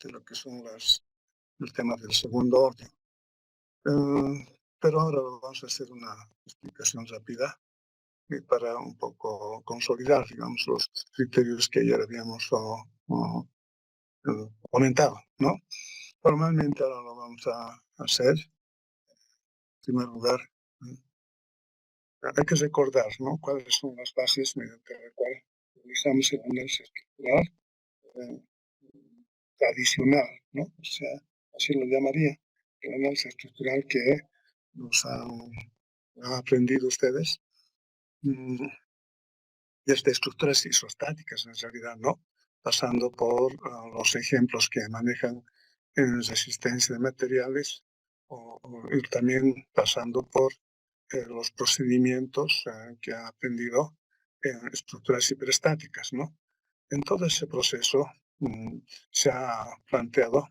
de lo que son el tema del segundo orden. Pero ahora vamos a hacer una explicación rápida para un poco consolidar, digamos, los criterios que ayer habíamos comentado, ¿no? Formalmente ahora lo vamos a hacer. En primer lugar, hay que recordar, ¿no?, cuáles son las bases mediante las cuales realizamos el análisis estructural eh, tradicional, ¿no? O sea, así lo llamaría, el análisis estructural que nos han aprendido ustedes, desde estructuras isostáticas en realidad, ¿no? Pasando por los ejemplos que manejan en resistencia de materiales y también pasando por los procedimientos que han aprendido en estructuras hiperestáticas, ¿no? En todo ese proceso se ha planteado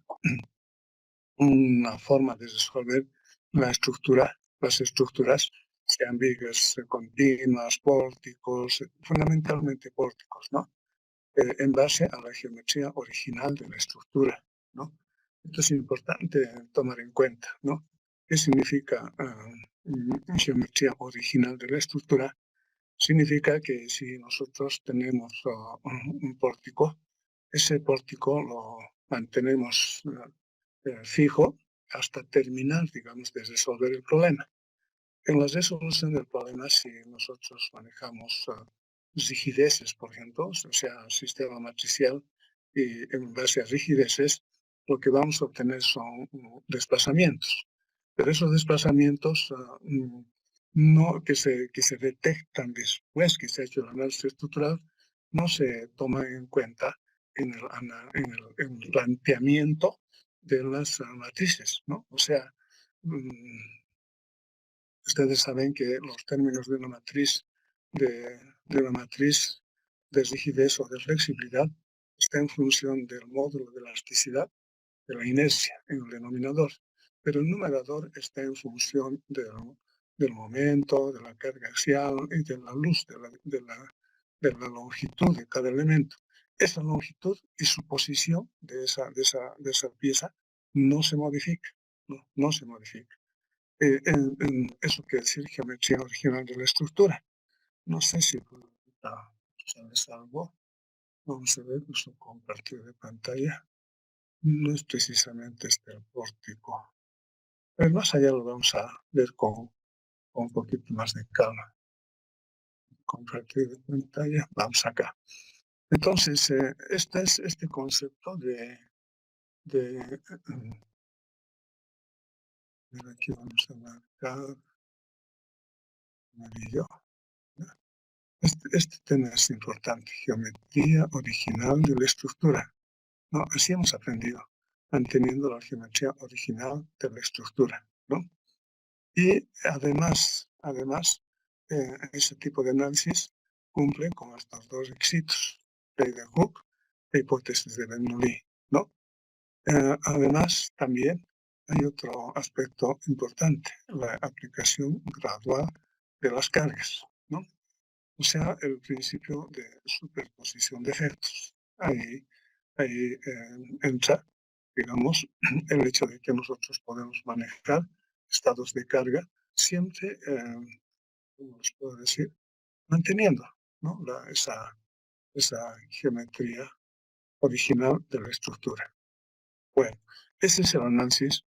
una forma de resolver las estructuras, sean vigas continuas, pórticos, fundamentalmente pórticos, ¿no? En base a la geometría original de la estructura, ¿no? Esto es importante tomar en cuenta, ¿no? ¿Qué significa geometría original de la estructura? Significa que si nosotros tenemos un pórtico, ese pórtico lo mantenemos fijo hasta terminar, digamos, de resolver el problema. En la resolución del problema, si nosotros manejamos rigideces, por ejemplo, o sea, sistema matricial, y en base a rigideces, lo que vamos a obtener son desplazamientos. Pero esos desplazamientos no, que se detectan después que se ha hecho el análisis estructural, no se toman en cuenta en el planteamiento de las matrices, ¿no? O sea, ustedes saben que los términos de una matriz de rigidez o de flexibilidad está en función del módulo de elasticidad, de la inercia en el denominador, pero el numerador está en función del momento, de la carga axial y de la luz, de la longitud de cada elemento. Esa longitud y su posición de esa pieza no se modifica, no se modifica. Eso quiere decir geometría original de la estructura. No sé si sabes algo. Vamos a ver nuestro compartir de pantalla. No es precisamente el pórtico. Pero más allá lo vamos a ver con un poquito más de calma. Compartir de pantalla. Vamos acá. Entonces, este es este concepto aquí vamos a marcar amarillo. Este tema es importante, geometría original de la estructura. ¿No? Así hemos aprendido, manteniendo la geometría original de la estructura, ¿no? Y además, ese tipo de análisis cumple con estos dos requisitos, ley de Hooke e hipótesis de Bernoulli, ¿no? Además, también hay otro aspecto importante, la aplicación gradual de las cargas, ¿no? O sea, el principio de superposición de efectos. Ahí entra, digamos, el hecho de que nosotros podemos manejar estados de carga siempre, ¿cómo les puedo decir? Manteniendo, ¿no? esa geometría original de la estructura. Bueno, ese es el análisis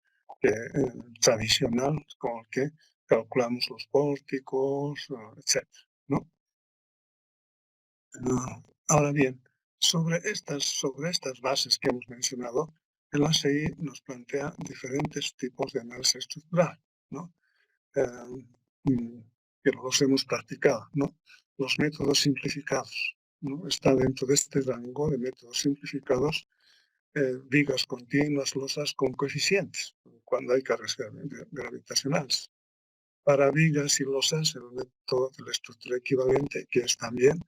tradicional con el que calculamos los pórticos, etc., ¿no? Ahora bien, sobre estas bases que hemos mencionado, el ACI nos plantea diferentes tipos de análisis estructural, ¿no? Que los hemos practicado, ¿no? Los métodos simplificados, ¿no? Está dentro de este rango de métodos simplificados, vigas continuas, losas con coeficientes, cuando hay cargas gravitacionales. Para vigas y losas, el método de la estructura equivalente, que es también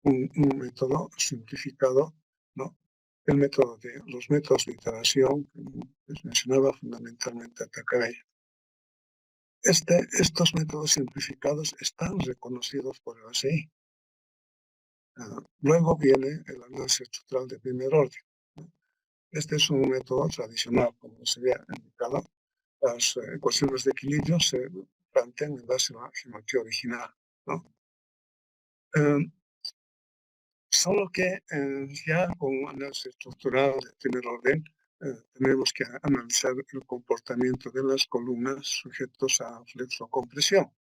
un método simplificado, ¿no? Los métodos de iteración que les mencionaba, fundamentalmente Takaya. Estos métodos simplificados están reconocidos por el ACI. Luego viene el análisis estructural de primer orden, ¿no? Este es un método tradicional, como se había indicado. Las ecuaciones de equilibrio se plantean en base a la geometría original, ¿no? Solo que ya con un análisis estructural de primer orden, tenemos que analizar el comportamiento de las columnas sujetos a flexo-compresión.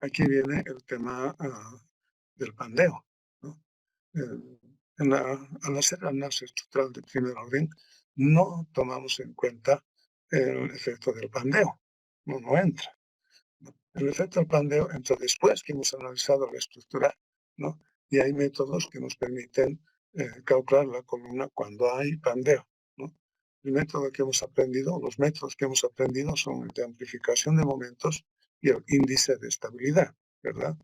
Aquí viene el tema del pandeo, ¿no? Al hacer el análisis estructural de primer orden, no tomamos en cuenta el efecto del pandeo, no entra. El efecto del pandeo entra después que hemos analizado la estructura, ¿no? Y hay métodos que nos permiten calcular la columna cuando hay pandeo, ¿no? El método que hemos aprendido, los métodos que hemos aprendido son el de amplificación de momentos y el índice de estabilidad, ¿verdad?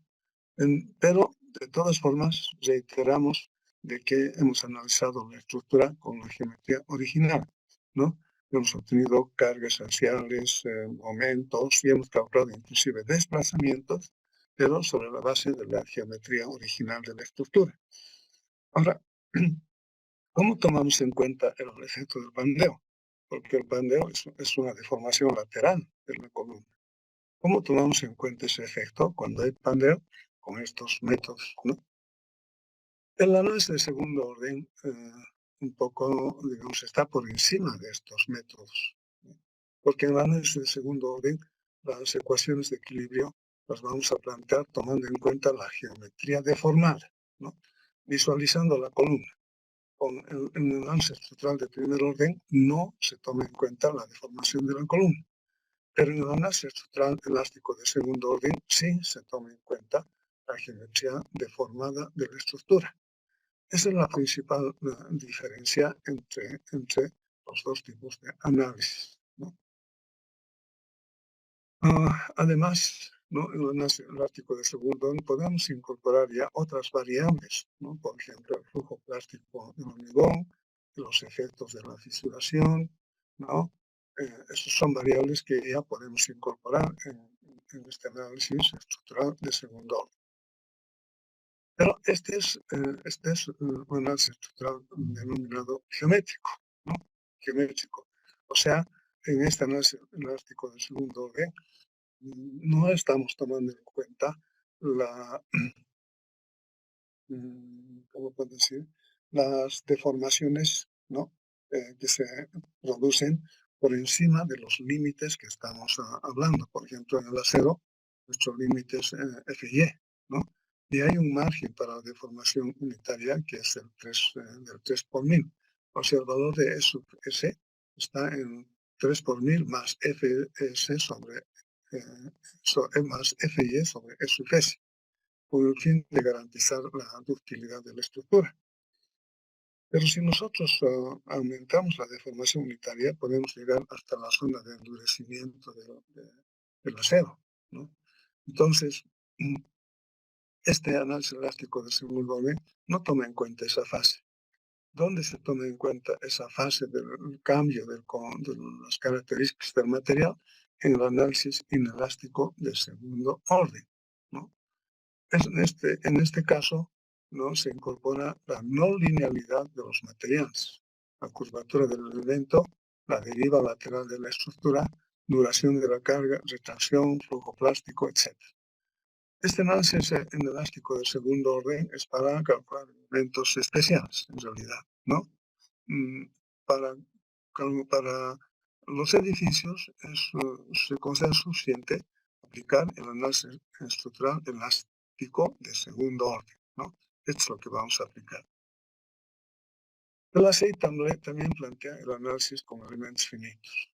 Pero, de todas formas, reiteramos de que hemos analizado la estructura con la geometría original, ¿no? Hemos obtenido cargas axiales, momentos y hemos calculado inclusive desplazamientos, pero sobre la base de la geometría original de la estructura. Ahora, ¿cómo tomamos en cuenta el efecto del pandeo? Porque el pandeo es una deformación lateral de la columna. ¿Cómo tomamos en cuenta ese efecto cuando hay pandeo? Con estos métodos, ¿no? El análisis de segundo orden un poco, digamos, está por encima de estos métodos, ¿no? Porque en el análisis de segundo orden, las ecuaciones de equilibrio las vamos a plantear tomando en cuenta la geometría deformada, ¿no? Visualizando la columna. En el análisis estructural de primer orden no se toma en cuenta la deformación de la columna. Pero en el análisis estructural elástico de segundo orden sí se toma en cuenta la geometría deformada de la estructura. Esa es la principal diferencia entre los dos tipos de análisis, ¿no? Además, ¿no? En el análisis elástico de segundo orden podemos incorporar ya otras variables, ¿no? Por ejemplo, el flujo plástico del hormigón, los efectos de la fisuración, ¿no? Esas son variables que ya podemos incorporar en este análisis estructural de segundo orden. Pero este es un análisis estructural denominado geométrico, ¿no? Geométrico. O sea, en este análisis elástico de segundo orden, no estamos tomando en cuenta la, ¿cómo puedo decir? Las deformaciones, ¿no? Que se producen por encima de los límites que estamos hablando. Por ejemplo, en el acero, nuestro límite es FY, ¿no? Y hay un margen para la deformación unitaria que es el 3, del 3 por 1000. O sea, el valor de E sub S está en 3 por 1000 más FS sobre más FY sobre E sub S, con el fin de garantizar la ductilidad de la estructura. Pero si nosotros aumentamos la deformación unitaria, podemos llegar hasta la zona de endurecimiento del acero, ¿no? Entonces, este análisis elástico de segundo orden no toma en cuenta esa fase. ¿Dónde se toma en cuenta esa fase del cambio de las características del material? En el análisis inelástico de segundo orden, ¿no? En este caso, ¿no? Se incorpora la no linealidad de los materiales, la curvatura del elemento, la deriva lateral de la estructura, duración de la carga, retracción, flujo plástico, etc. Este análisis inelástico de segundo orden es para calcular elementos especiales, en realidad, ¿no? Para los edificios se considera suficiente aplicar el análisis estructural elástico de segundo orden, ¿no? Esto es lo que vamos a aplicar. El ACI también plantea el análisis con elementos finitos.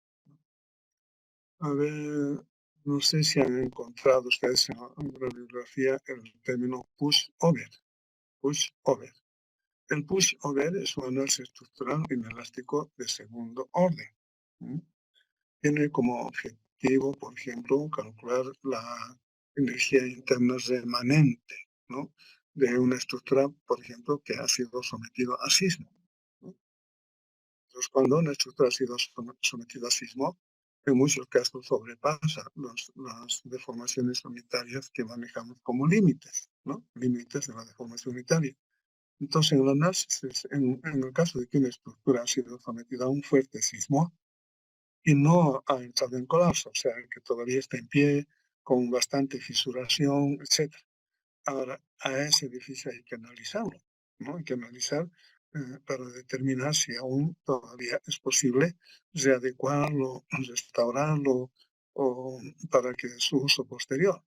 A ver, no sé si han encontrado ustedes en la bibliografía el término push-over. Push-over. El push-over es un análisis estructural inelástico de segundo orden. Tiene como objetivo, por ejemplo, calcular la energía interna remanente, ¿no? De una estructura, por ejemplo, que ha sido sometida a sismo, ¿no? Entonces, cuando una estructura ha sido sometida a sismo, en muchos casos sobrepasa las deformaciones unitarias que manejamos como límites, ¿no? Límites de la deformación unitaria. Entonces, en el análisis, en el caso de que una estructura ha sido sometida a un fuerte sismo y no ha entrado en colapso, o sea, que todavía está en pie, con bastante fisuración, etcétera. Ahora, a ese edificio hay que analizarlo, ¿no? Hay que analizar para determinar si aún todavía es posible readecuarlo, restaurarlo o para que su uso posterior.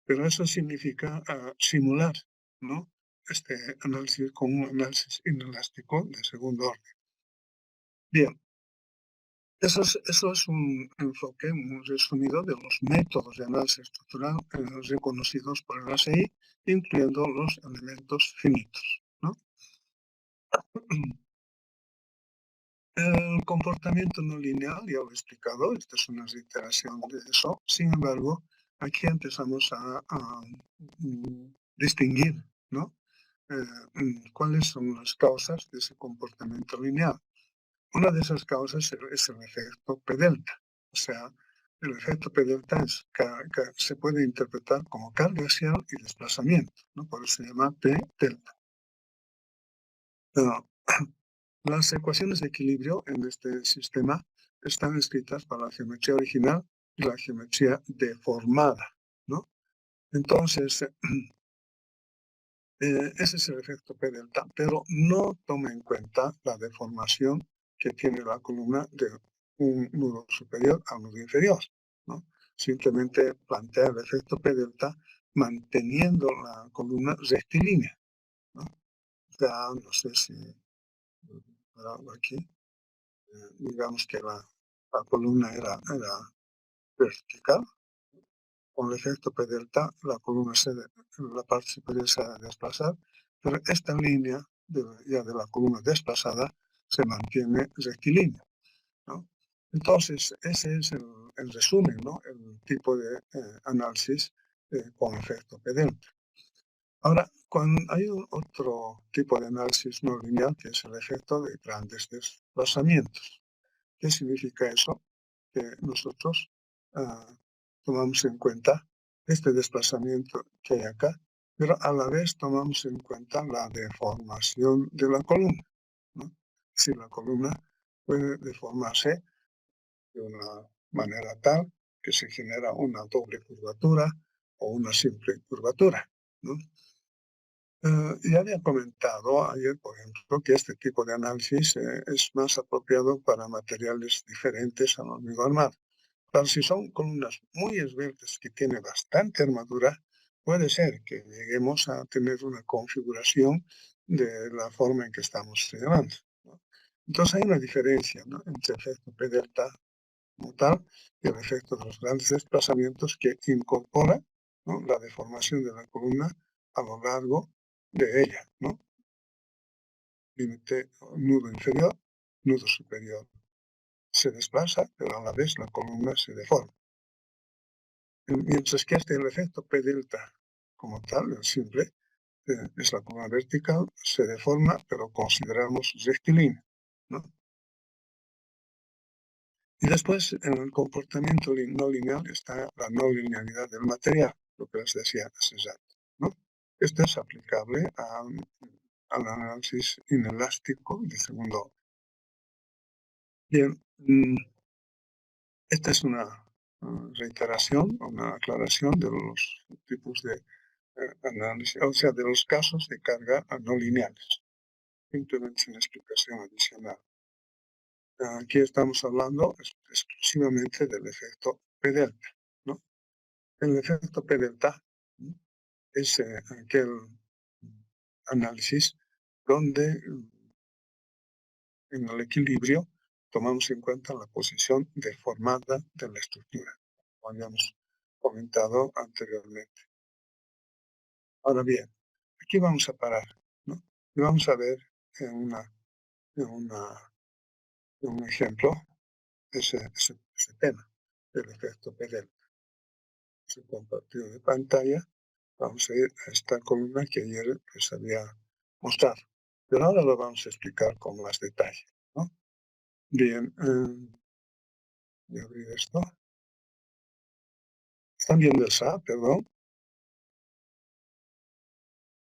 Pero eso significa simular, ¿no? Este análisis con un análisis inelástico de segundo orden. Bien, eso es un enfoque muy resumido de los métodos de análisis estructural reconocidos por el ACI, incluyendo los elementos finitos, ¿no? El comportamiento no lineal, ya lo he explicado, esta es una reiteración de eso. Sin embargo, aquí empezamos a distinguir, ¿no? ¿Cuáles son las causas de ese comportamiento lineal? Una de esas causas es el efecto P delta. O sea, el efecto P delta se puede interpretar como carga axial y desplazamiento, ¿no? Por eso se llama P delta. Uh, las ecuaciones de equilibrio en este sistema están escritas para la geometría original y la geometría deformada, ¿no? Entonces, ese es el efecto P delta, pero no toma en cuenta la deformación que tiene la columna de un nudo superior a un nudo inferior, ¿no? Simplemente plantea el efecto P delta manteniendo la columna rectilínea, ¿no? Ya no sé si algo aquí, digamos que la columna era vertical. Con el efecto P delta, la columna la parte superior se va a desplazar, pero esta línea ya de la columna desplazada se mantiene rectilínea, ¿no? Entonces, ese es el resumen, ¿no? El tipo de análisis con efecto P delta. Ahora, hay otro tipo de análisis no lineal, que es el efecto de grandes desplazamientos. ¿Qué significa eso? Que nosotros tomamos en cuenta este desplazamiento que hay acá, pero a la vez tomamos en cuenta la deformación de la columna, ¿no? Si la columna puede deformarse de una manera tal que se genera una doble curvatura o una simple curvatura, ¿no? Ya había comentado ayer, por ejemplo, que este tipo de análisis es más apropiado para materiales diferentes al hormigón armado. Pero si son columnas muy esbeltas que tienen bastante armadura, puede ser que lleguemos a tener una configuración de la forma en que estamos señalando, ¿no? Entonces hay una diferencia, ¿no?, entre el efecto P delta como tal y el efecto de los grandes desplazamientos que incorpora, ¿no?, la deformación de la columna a lo largo de ella, ¿no? Límite, nudo inferior, nudo superior se desplaza, pero a la vez la columna se deforma. Mientras que el efecto P delta como tal, el simple, es la columna vertical, se deforma, pero consideramos rectilínea, ¿no? Y después, en el comportamiento no lineal está la no linealidad del material, lo que les decía hace rato, ¿no? Esto es aplicable al análisis inelástico de segundo orden. Bien, esta es una reiteración, una aclaración de los tipos de análisis, o sea, de los casos de carga no lineales. Simplemente es una explicación adicional. Aquí estamos hablando exclusivamente del efecto P delta, ¿no? El efecto P delta es aquel análisis donde en el equilibrio tomamos en cuenta la posición deformada de la estructura, como habíamos comentado anteriormente. Ahora bien, aquí vamos a parar, ¿no? Y vamos a ver en un ejemplo ese tema del efecto P delta. Se compartió de pantalla. Vamos a ir a esta columna que ayer les había mostrado. Pero ahora lo vamos a explicar con más detalle, ¿no? Bien, voy a abrir esto. ¿Están viendo el SA, perdón?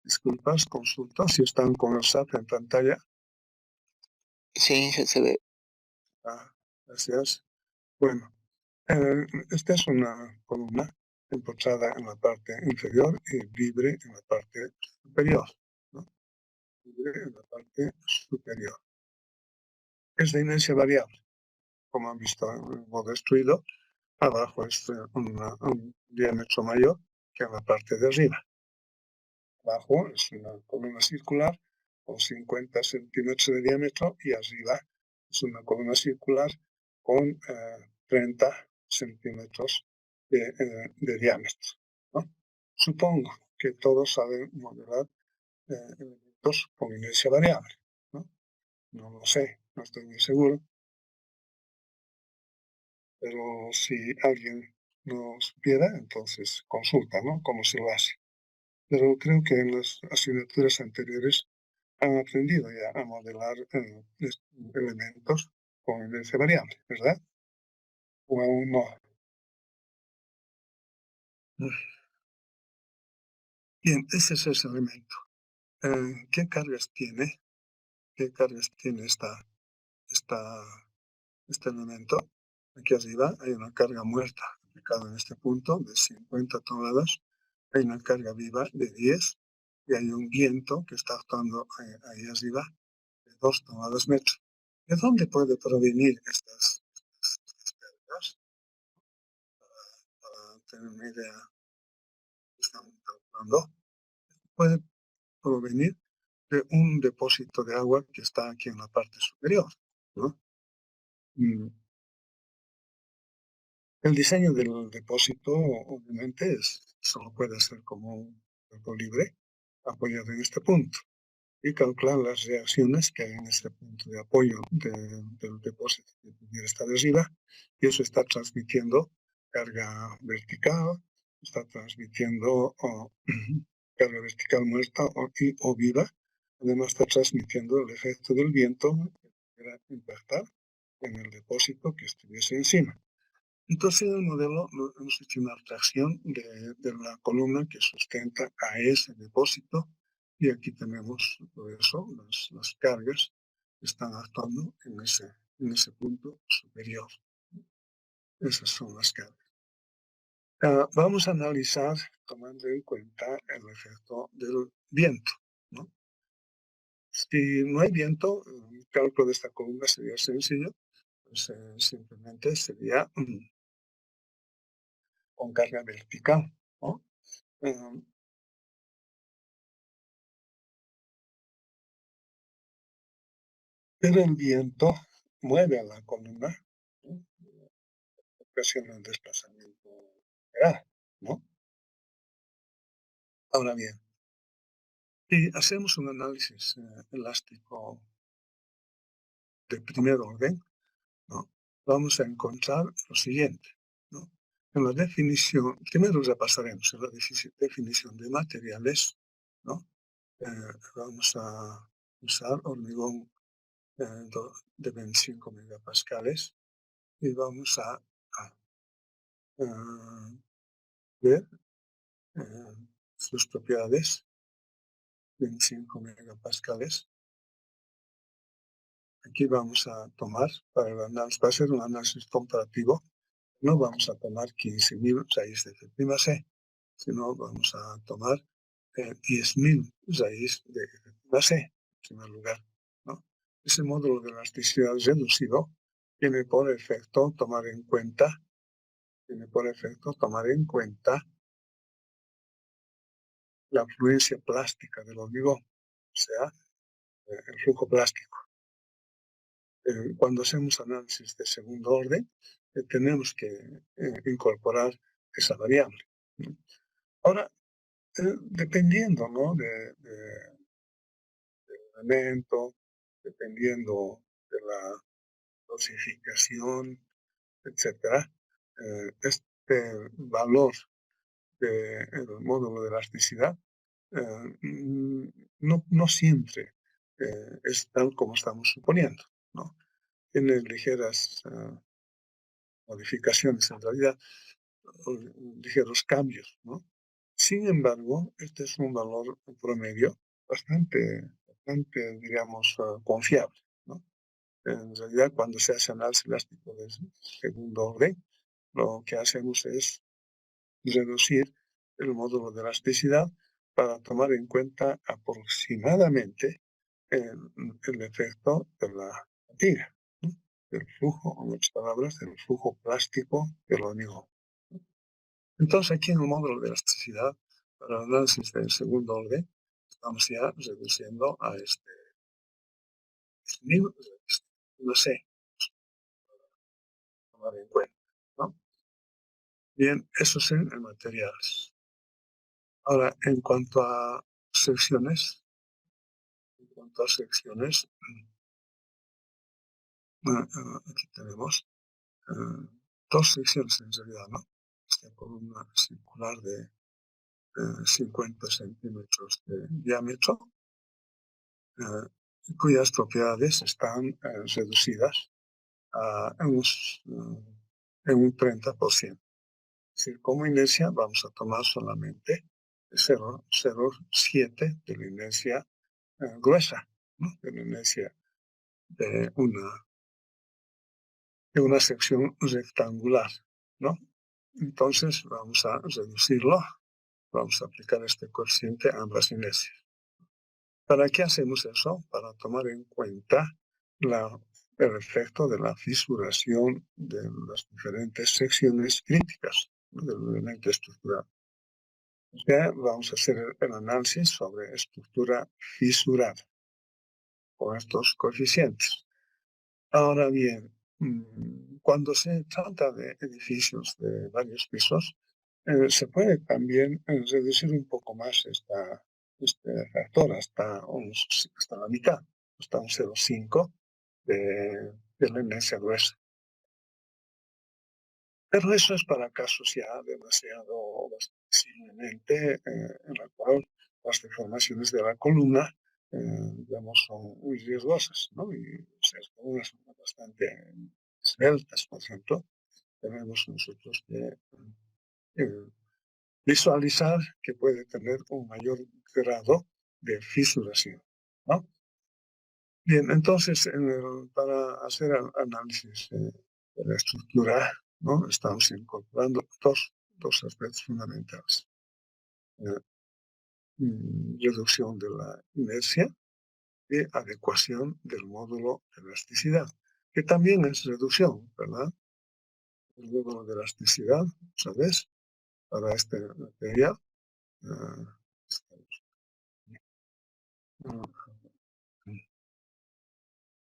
Disculpas, consulta si están con el SAP en pantalla. Sí, se ve. Gracias. Bueno, esta es una columna empotrada en la parte inferior y libre en la parte superior, ¿no? Libre en la parte superior. Es de inercia variable, como han visto en el modo destruido. Abajo es un diámetro mayor que en la parte de arriba. Abajo es una columna circular con 50 centímetros de diámetro y arriba es una columna circular con 30 centímetros de diámetro, ¿no? Supongo que todos saben modelar elementos con inercia variable, ¿no? No lo sé, no estoy muy seguro, pero si alguien no supiera, entonces consulta, ¿no? Cómo se lo hace. Pero creo que en las asignaturas anteriores han aprendido ya a modelar elementos con inercia variable, ¿verdad? O aún no. Bien, ese es ese elemento. ¿Qué cargas tiene? ¿Qué cargas tiene este elemento? Aquí arriba hay una carga muerta aplicada en este punto de 50 toneladas. Hay una carga viva de 10 y hay un viento que está actuando ahí arriba de 2 toneladas metro. ¿De dónde puede provenir estas cargas? Para tener una idea de que estamos calculando. Puede provenir de un depósito de agua que está aquí en la parte superior, ¿no? El diseño del depósito, obviamente, solo puede ser como un cuerpo libre apoyado en este punto y calcular las reacciones que hay en este punto de apoyo del depósito que pudiera estar arriba, y eso está transmitiendo carga vertical, está transmitiendo carga vertical muerta o viva, además está transmitiendo el efecto del viento que pudiera impactar en el depósito que estuviese encima. Entonces, en el modelo hemos hecho una abstracción de la columna que sustenta a ese depósito, y aquí tenemos por eso las cargas que están actuando en ese punto superior. Esas son las cargas. Vamos a analizar tomando en cuenta el efecto del viento, ¿no? Si no hay viento, el cálculo de esta columna sería sencillo, pues simplemente sería con carga vertical, ¿no? Pero el viento mueve a la columna, ¿no? Ocasiona un desplazamiento lateral, ¿no? Ahora bien, si hacemos un análisis elástico de primer orden, ¿no? Vamos a encontrar lo siguiente, ¿no? En la definición, primero repasaremos en la definición de materiales, ¿no? Vamos a usar hormigón de 25 megapascales y vamos a ver sus propiedades, 25 megapascales. Aquí vamos a tomar, para el análisis, va a ser un análisis comparativo, no vamos a tomar 15.000 raíz de F', sino vamos a tomar 10.000 raíz de F', en primer lugar, ¿no? Ese módulo de elasticidad reducido tiene por efecto tomar en cuenta la fluencia plástica del hormigón, o sea, el flujo plástico. Cuando hacemos análisis de segundo orden, tenemos que incorporar esa variable, ¿no? Ahora, dependiendo, ¿no? del elemento, dependiendo de la dosificación, etcétera, este valor del módulo de elasticidad no siempre es tal como estamos suponiendo, ¿no? Tiene ligeras modificaciones, en realidad, ligeros cambios, ¿no? Sin embargo, este es un valor promedio bastante, diríamos, confiable, ¿no? En realidad, cuando se hace análisis elástico de segundo orden, lo que hacemos es reducir el módulo de elasticidad para tomar en cuenta aproximadamente el efecto de la fatiga, ¿no? Del flujo, en otras palabras, del flujo plástico del hormigón. Entonces, aquí en el módulo de elasticidad, para el análisis del segundo orden, estamos ya reduciendo a este nivel, no sé, tomar en cuenta, ¿no? Bien, eso es en materiales. Ahora, en cuanto a secciones, aquí tenemos dos secciones en realidad, ¿no? Esta columna circular de 50 centímetros de diámetro, cuyas propiedades están reducidas en un 30%. Es decir, como inercia vamos a tomar solamente 0,07 de la inercia gruesa, ¿no? De la inercia de una sección rectangular, ¿no? Entonces vamos a reducirlo, vamos a aplicar este coeficiente a ambas inercias. ¿Para qué hacemos eso? Para tomar en cuenta el efecto de la fisuración de las diferentes secciones críticas, ¿no? Del elemento estructural. Ya vamos a hacer el análisis sobre estructura fisurada con estos coeficientes. Ahora bien, cuando se trata de edificios de varios pisos, se puede también reducir un poco más este factor hasta la mitad, hasta un 0,5 de la inercia gruesa. Pero eso es para casos ya demasiado posiblemente en la cual las deformaciones de la columna, digamos, son muy riesgosas, ¿no? Y las columnas son bastante esbeltas, por ejemplo, tenemos nosotros que visualizar que puede tener un mayor grado de fisuración, ¿no? Bien, entonces, para hacer análisis de la estructura, ¿no? Estamos incorporando dos aspectos fundamentales. Reducción de la inercia y adecuación del módulo de elasticidad, que también es reducción, ¿verdad? El módulo de elasticidad, ¿sabes? Para este material.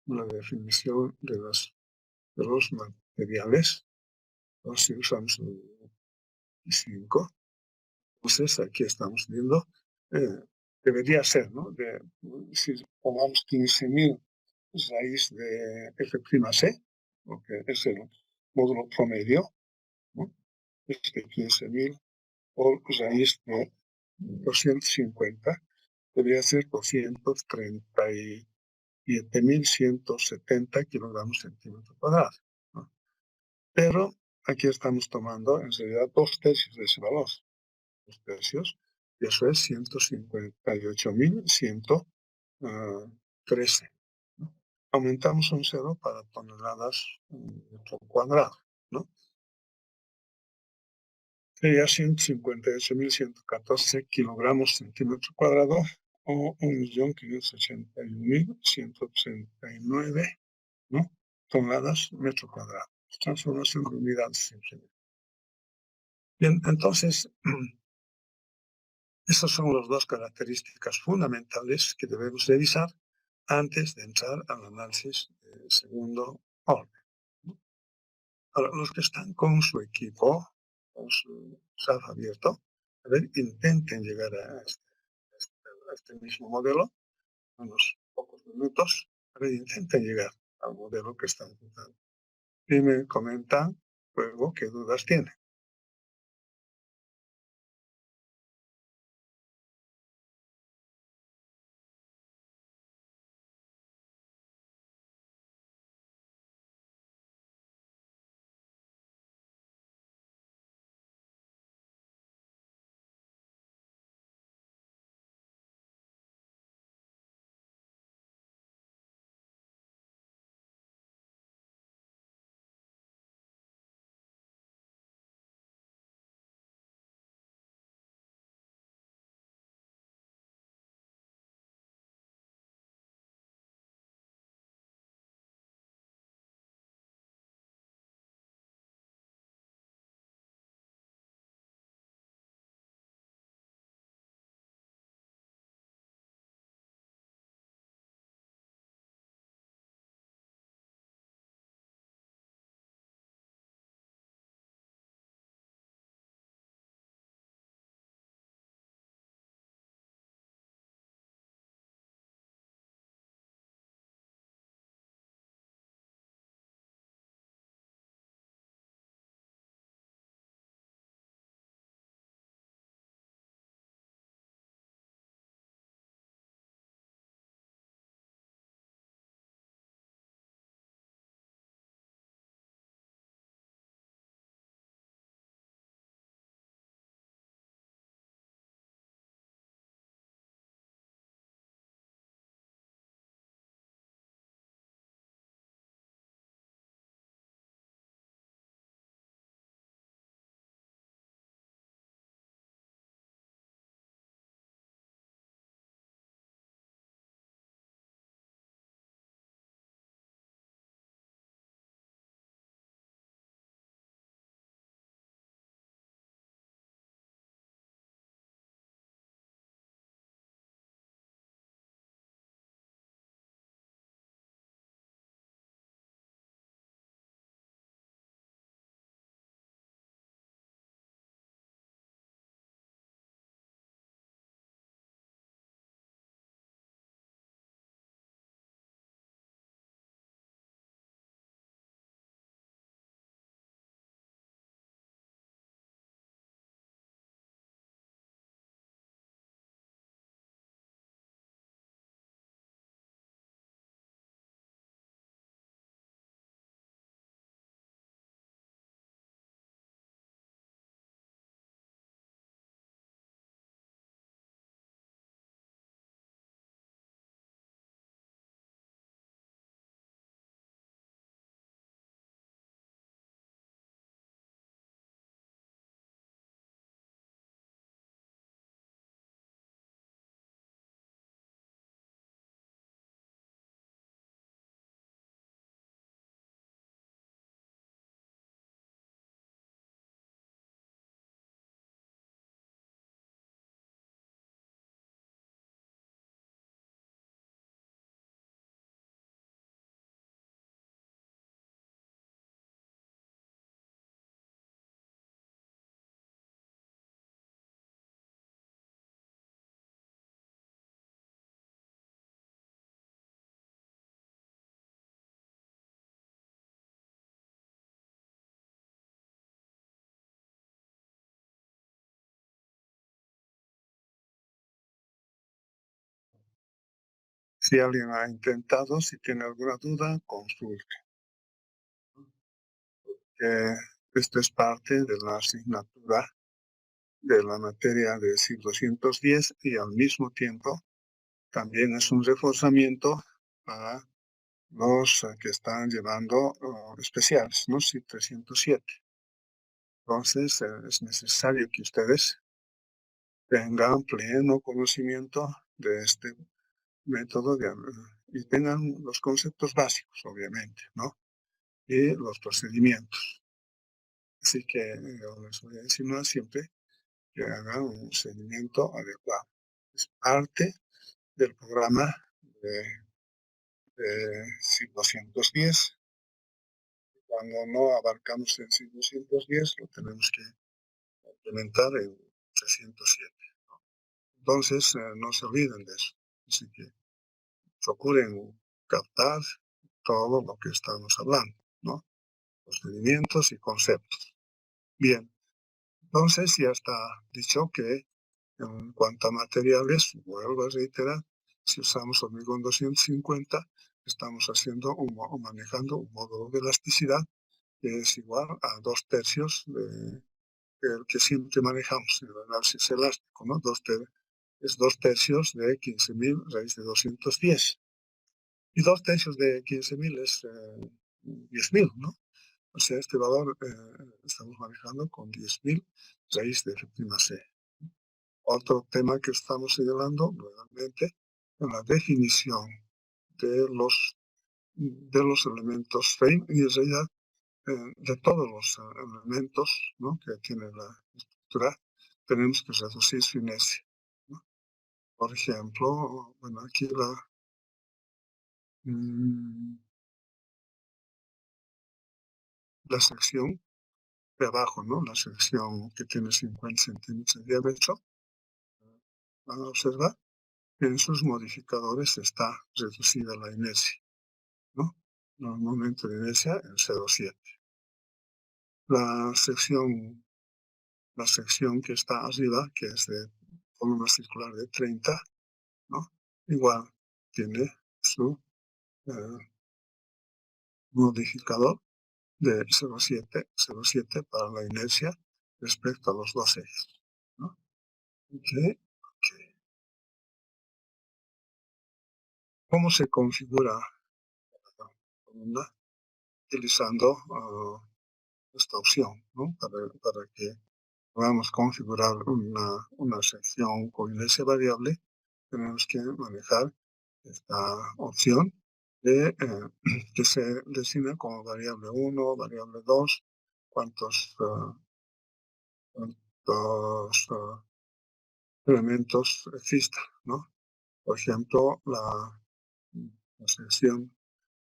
La definición de los materiales, o si usamos el 5, entonces aquí estamos viendo, debería ser, ¿no? Si tomamos 15.000 raíz de F'(C), que es el módulo promedio, ¿no? Este 15.000 por raíz de 250, debería ser 237.170 kilogramos centímetro cuadrado, ¿no? Pero aquí estamos tomando en realidad 2/3 de ese valor, 2/3, y eso es 158.113, ¿no? Aumentamos un 0 para toneladas metro cuadrado, ¿no? Sería 158.114 kilogramos centímetro cuadrado o 1.581.139, ¿no? Toneladas metro cuadrado. Transformación de unidades simplemente. Bien, entonces, esas son las dos características fundamentales que debemos revisar antes de entrar al análisis del segundo orden, ¿no? Ahora, los que están con su equipo, con su SAF abierto, a ver, intenten llegar a este mismo modelo en unos pocos minutos. A ver, intenten llegar al modelo que están usando. Y me comentan luego qué dudas tienen. Si alguien ha intentado, si tiene alguna duda, consulte. Esto es parte de la asignatura de la materia de SIL 210 y al mismo tiempo también es un reforzamiento para los que están llevando especiales, ¿no? SIL 307. Entonces, es necesario que ustedes tengan pleno conocimiento de este método y tengan los conceptos básicos, obviamente, ¿no? Y los procedimientos. Así que yo les voy a insinuar siempre que hagan un seguimiento adecuado. Es parte del programa de SIL 210. Cuando no abarcamos el SIL 210, lo tenemos que implementar en 307. Entonces, no se olviden de eso. Así que procuren captar todo lo que estamos hablando, ¿no? Procedimientos y conceptos. Bien, entonces ya está dicho que en cuanto a materiales, vuelvo a reiterar, si usamos hormigón 250, estamos haciendo o manejando un módulo de elasticidad que es igual a 2/3 del que siempre manejamos en el análisis elástico, ¿no? Es 2/3 de 15.000 raíz de 210. Y 2/3 de 15.000 es 10.000, ¿no? O sea, este valor estamos manejando con 10.000 raíz de F'(c). Otro tema que estamos señalando nuevamente en la definición de los elementos frame y en realidad de todos los elementos, ¿no?, que tiene la estructura, tenemos que reducir su inercia, ¿no? Por ejemplo, bueno, aquí la sección de abajo, ¿no? La sección que tiene 50 centímetros de diámetro, van a observar que en sus modificadores está reducida la inercia, ¿no? El momento de inercia en 0,7. La sección que está arriba, que es de columna circular de 30, ¿no? Igual tiene su modificador de 0,7 para la inercia respecto a los dos ejes, ¿no? Okay. ¿Cómo se configura la columna? Utilizando esta opción, ¿no? Para que podamos configurar una sección con inercia variable, tenemos que manejar esta opción de que se designa como variable 1, variable 2, cuántos elementos existan, ¿no? Por ejemplo, la sección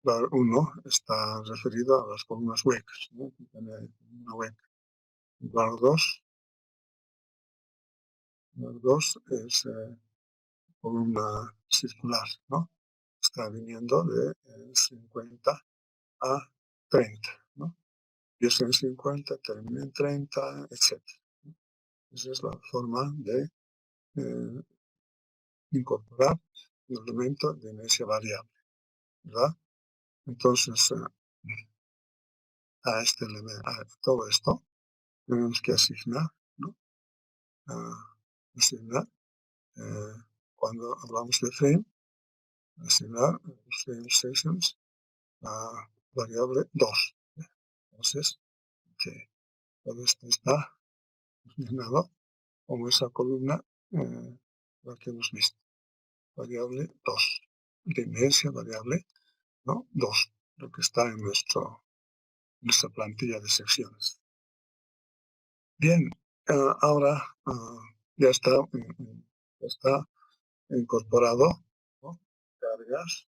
var 1 está referida a las columnas huecas, ¿no? Tiene una hueca. Var 2 es columna circular, ¿no? Está viniendo de 50 a 30, ¿no? Empieza en 50, termina en 30, etc. Esa es la forma de incorporar un elemento de inercia variable, ¿verdad? Entonces, a todo esto tenemos que asignar, ¿no? Asignar, cuando hablamos de frame, asignar frame sections a variable 2. Entonces, todo esto está asignado como esa columna la que hemos visto. Variable 2. De inercia variable, ¿no? 2. Lo que está en nuestra plantilla de secciones. Bien, ahora ya está incorporado, ¿no? Cargas,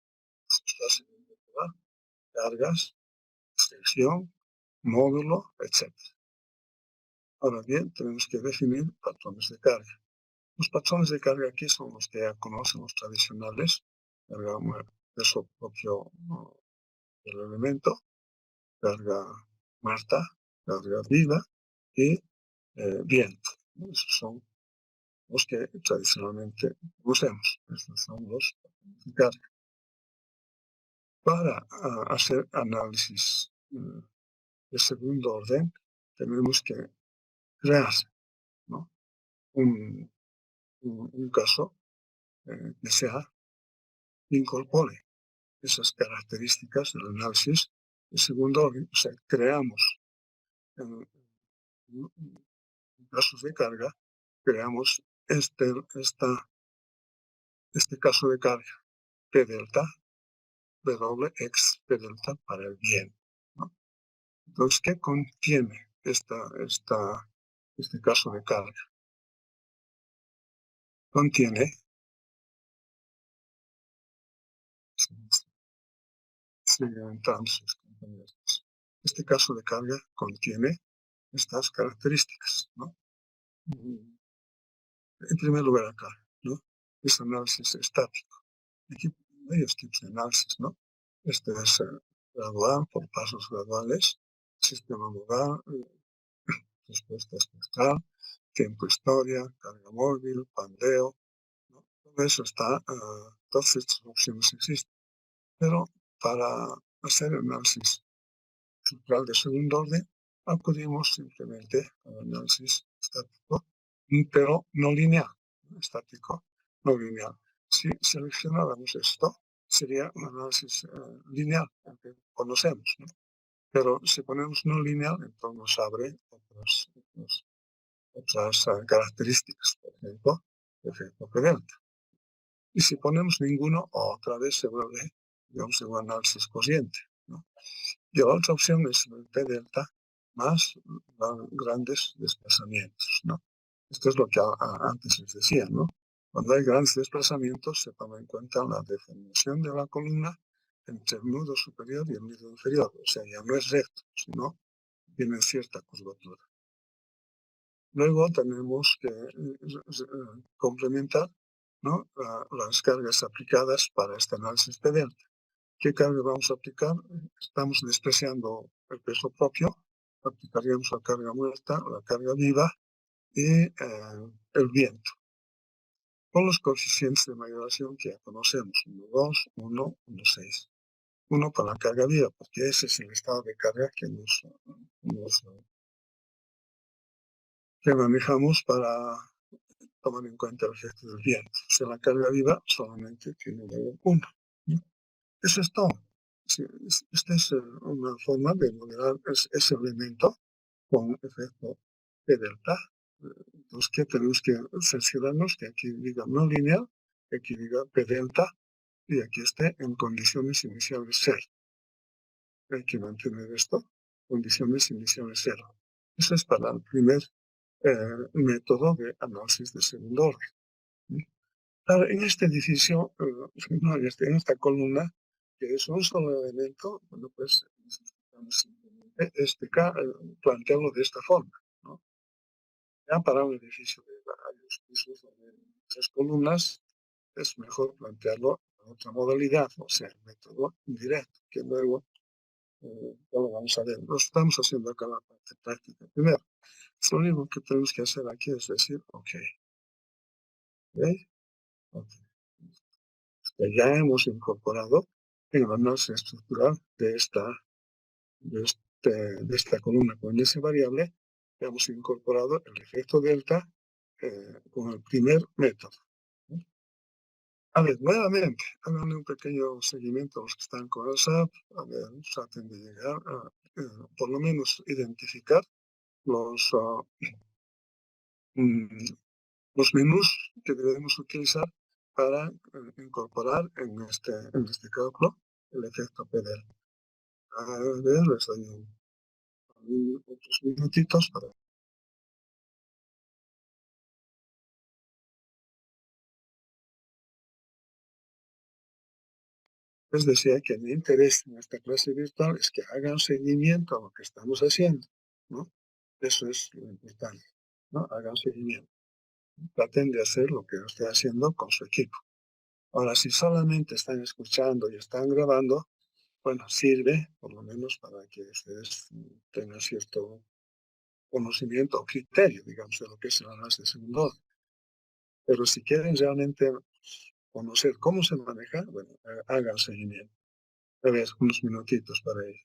sección, módulo, etc. Ahora bien, tenemos que definir patrones de carga. Los patrones de carga aquí son los que ya conocemos tradicionales, carga peso propio del elemento, carga muerta, carga viva y viento. Esos son los que tradicionalmente usamos. Estos son los patrones de carga. Para hacer análisis de segundo orden, tenemos que crear, ¿no? un caso que incorpore esas características del análisis de segundo orden. O sea, creamos en casos de carga, creamos este caso de carga P delta, W x P delta para el bien, ¿no? Entonces, ¿qué contiene este caso de carga? Contiene, este caso de carga contiene estas características, ¿no? En primer lugar acá, ¿no? Es análisis estático. Aquí hay varios tipos de análisis, ¿no? Este es gradual, por pasos graduales, sistema modal, respuesta espectral, tiempo historia, carga móvil, pandeo, ¿no? Todo eso está, todas estas opciones existen. Pero para hacer análisis estructural de segundo orden, acudimos simplemente al análisis estático, pero no lineal, estático, no lineal. Si seleccionáramos esto, sería un análisis lineal, que conocemos, ¿no? Pero si ponemos no lineal, entonces nos abre otras características, por ejemplo, efecto P delta. Y si ponemos ninguno, otra vez se vuelve, digamos, un análisis cociente, ¿no? Y la otra opción es el P delta más grandes desplazamientos, ¿no? Esto es lo que antes les decía, ¿no? Cuando hay grandes desplazamientos, se toma en cuenta la deformación de la columna entre el nudo superior y el nudo inferior. O sea, ya no es recto, sino tiene cierta curvatura. Luego tenemos que complementar, ¿no? Las cargas aplicadas para este análisis P delta. ¿Qué carga vamos a aplicar? Estamos despreciando el peso propio, aplicaríamos la carga muerta, la carga viva y el viento, con los coeficientes de modulación que ya conocemos, 1,2, 1, 1,6. 1 para la carga viva, porque ese es el estado de carga que manejamos para tomar en cuenta el efecto del viento. O sea, la carga viva solamente tiene valor 1. Eso es todo. Esta es una forma de modelar ese elemento con efecto P delta. Entonces, ¿qué tenemos que cerciorarnos? Que aquí diga no lineal, que aquí diga P delta y aquí esté en condiciones iniciales 0. Hay que mantener esto, condiciones iniciales 0. Eso es para el primer método de análisis de segundo orden. Ahora, en este edificio, en esta columna, que es un solo elemento, bueno, pues necesitamos plantearlo de esta forma, ¿no? Ya para un edificio de varios pisos o de 3 columnas, es mejor plantearlo en otra modalidad, o sea, el método indirecto, que luego ya lo vamos a ver. Lo estamos haciendo acá en la parte práctica. Primero, lo único que tenemos que hacer aquí es decir, ok. Ya hemos incorporado en el análisis estructural de esta columna con ese variable, hemos incorporado el efecto delta con el primer método. A ver, nuevamente, hagan un pequeño seguimiento a los que están con el SAP, a ver, traten de llegar a, por lo menos, identificar los menús que debemos utilizar para incorporar en este cálculo el efecto PDL. A ver, les doy otros minutitos para... Les decía que mi interés en esta clase virtual es que hagan seguimiento a lo que estamos haciendo, ¿no? Eso es lo importante, ¿no? Hagan seguimiento. Traten de hacer lo que yo estoy haciendo con su equipo. Ahora, si solamente están escuchando y están grabando, bueno, sirve por lo menos para que ustedes tengan cierto conocimiento o criterio, digamos, de lo que es el análisis de segundo orden. Pero si quieren realmente conocer cómo se maneja, bueno, hagan seguimiento. Tal vez unos minutitos para ello.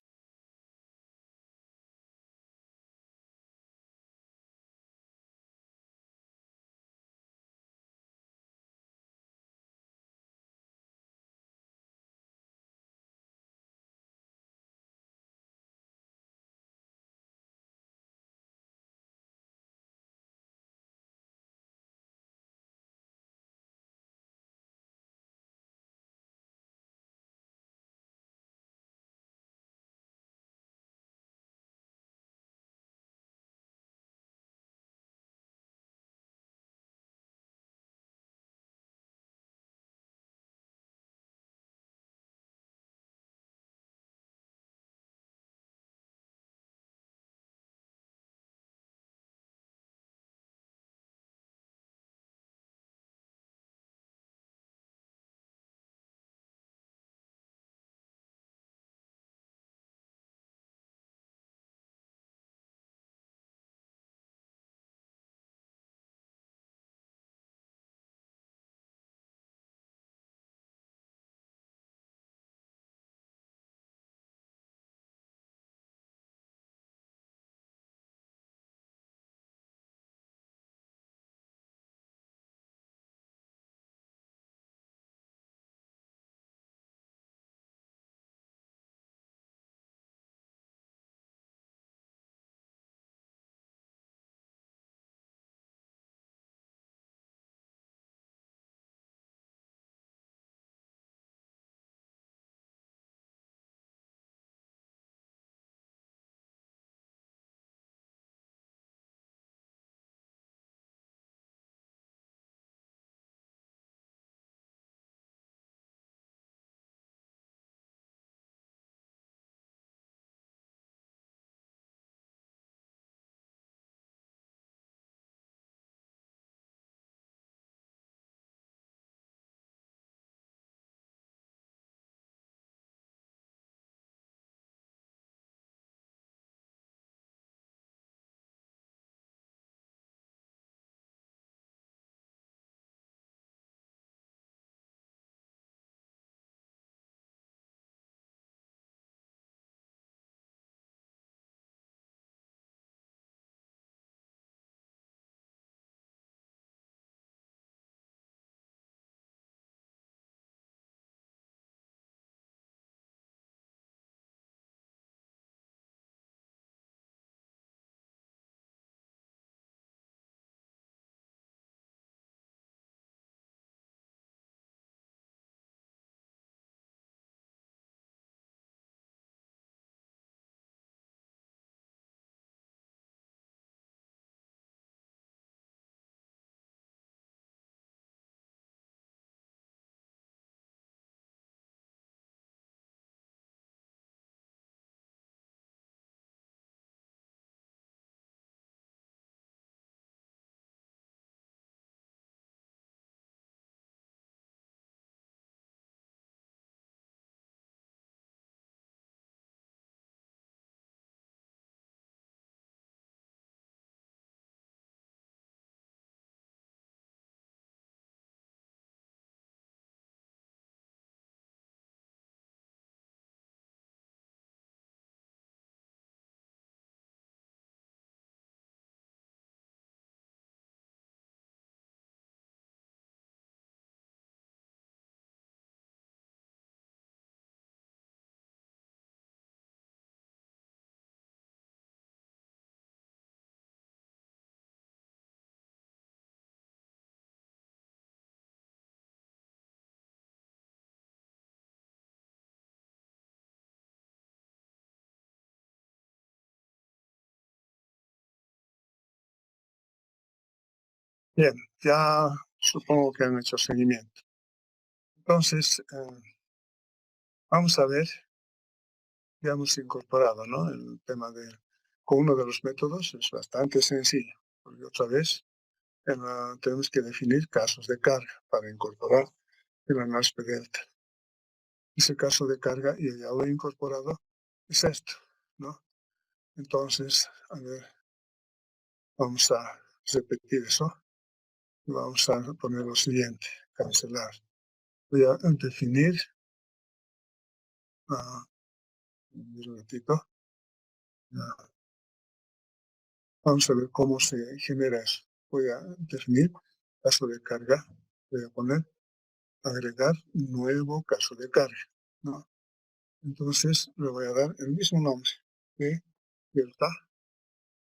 Bien, ya supongo que han hecho seguimiento. Entonces, vamos a ver, ya hemos incorporado, ¿no? El tema con uno de los métodos es bastante sencillo, porque otra vez tenemos que definir casos de carga para incorporar el ANASP delta. Ese caso de carga, y ya lo he incorporado, es esto, ¿no? Entonces, a ver, vamos a repetir eso. Vamos a poner lo siguiente, cancelar. Voy a definir Un ratito. Vamos a ver cómo se genera eso. Voy a definir caso de carga. Voy a poner agregar nuevo caso de carga, ¿no? Entonces le voy a dar el mismo nombre, P delta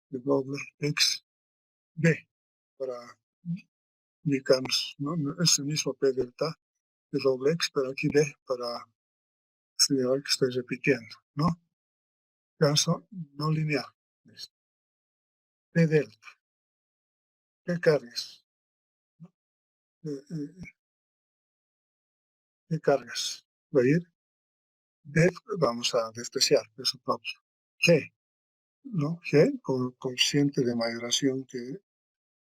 de doble X B, para indicarnos, ¿no? Es el mismo P delta de doble X, pero aquí B para señalar que estoy repitiendo, ¿no? Caso no lineal. P delta. ¿Qué cargas? ¿Qué cargas? Va a ir def, vamos a despreciar, eso propio. G, ¿no? G con coeficiente de mayoración que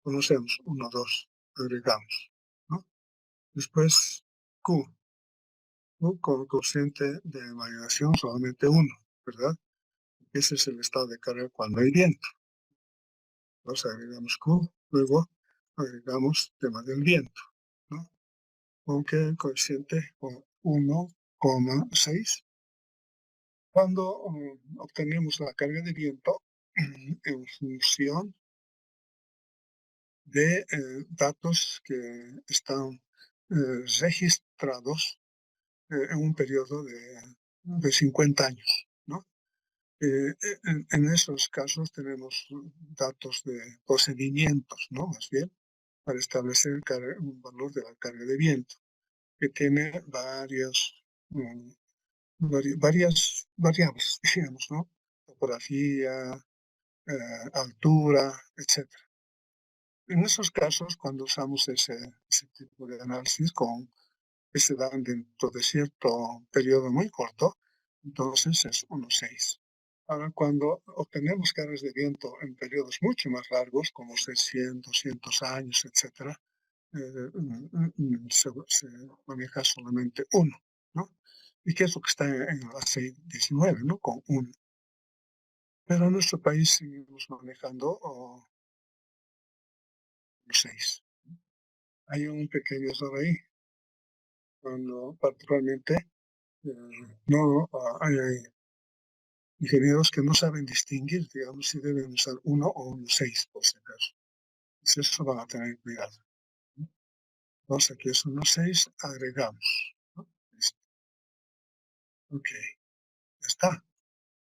conocemos, 1, 2, agregamos, ¿no? Después Q, Q con coeficiente de mayoración solamente 1, ¿verdad? Ese es el estado de carga cuando hay viento. Entonces agregamos Q, luego agregamos tema del viento, ¿no? Con que coeficiente 1,6. Cuando obtenemos la carga de viento en función de datos que están registrados en un periodo de 50 años, ¿no? En esos casos tenemos datos de procedimientos, ¿no? Más bien, para establecer un valor de la carga de viento, que tiene varias variables, digamos, ¿no? Topografía, altura, etc. En esos casos, cuando usamos ese tipo de análisis que se dan dentro de cierto periodo muy corto, entonces es 1,6. Ahora, cuando obtenemos cargas de viento en periodos mucho más largos, como 600, 200 años, etc., se maneja solamente 1, ¿no? ¿Y qué es lo que está en la 619, ¿no? Con 1. Pero en nuestro país seguimos manejando 6. Hay un pequeño error ahí, cuando particularmente no hay ingenieros que no saben distinguir, digamos, si deben usar 1 o 1,6 por si acaso. Entonces eso van a tener cuidado. Entonces aquí es 1,6, agregamos, ¿no? Listo. Ok, ya está.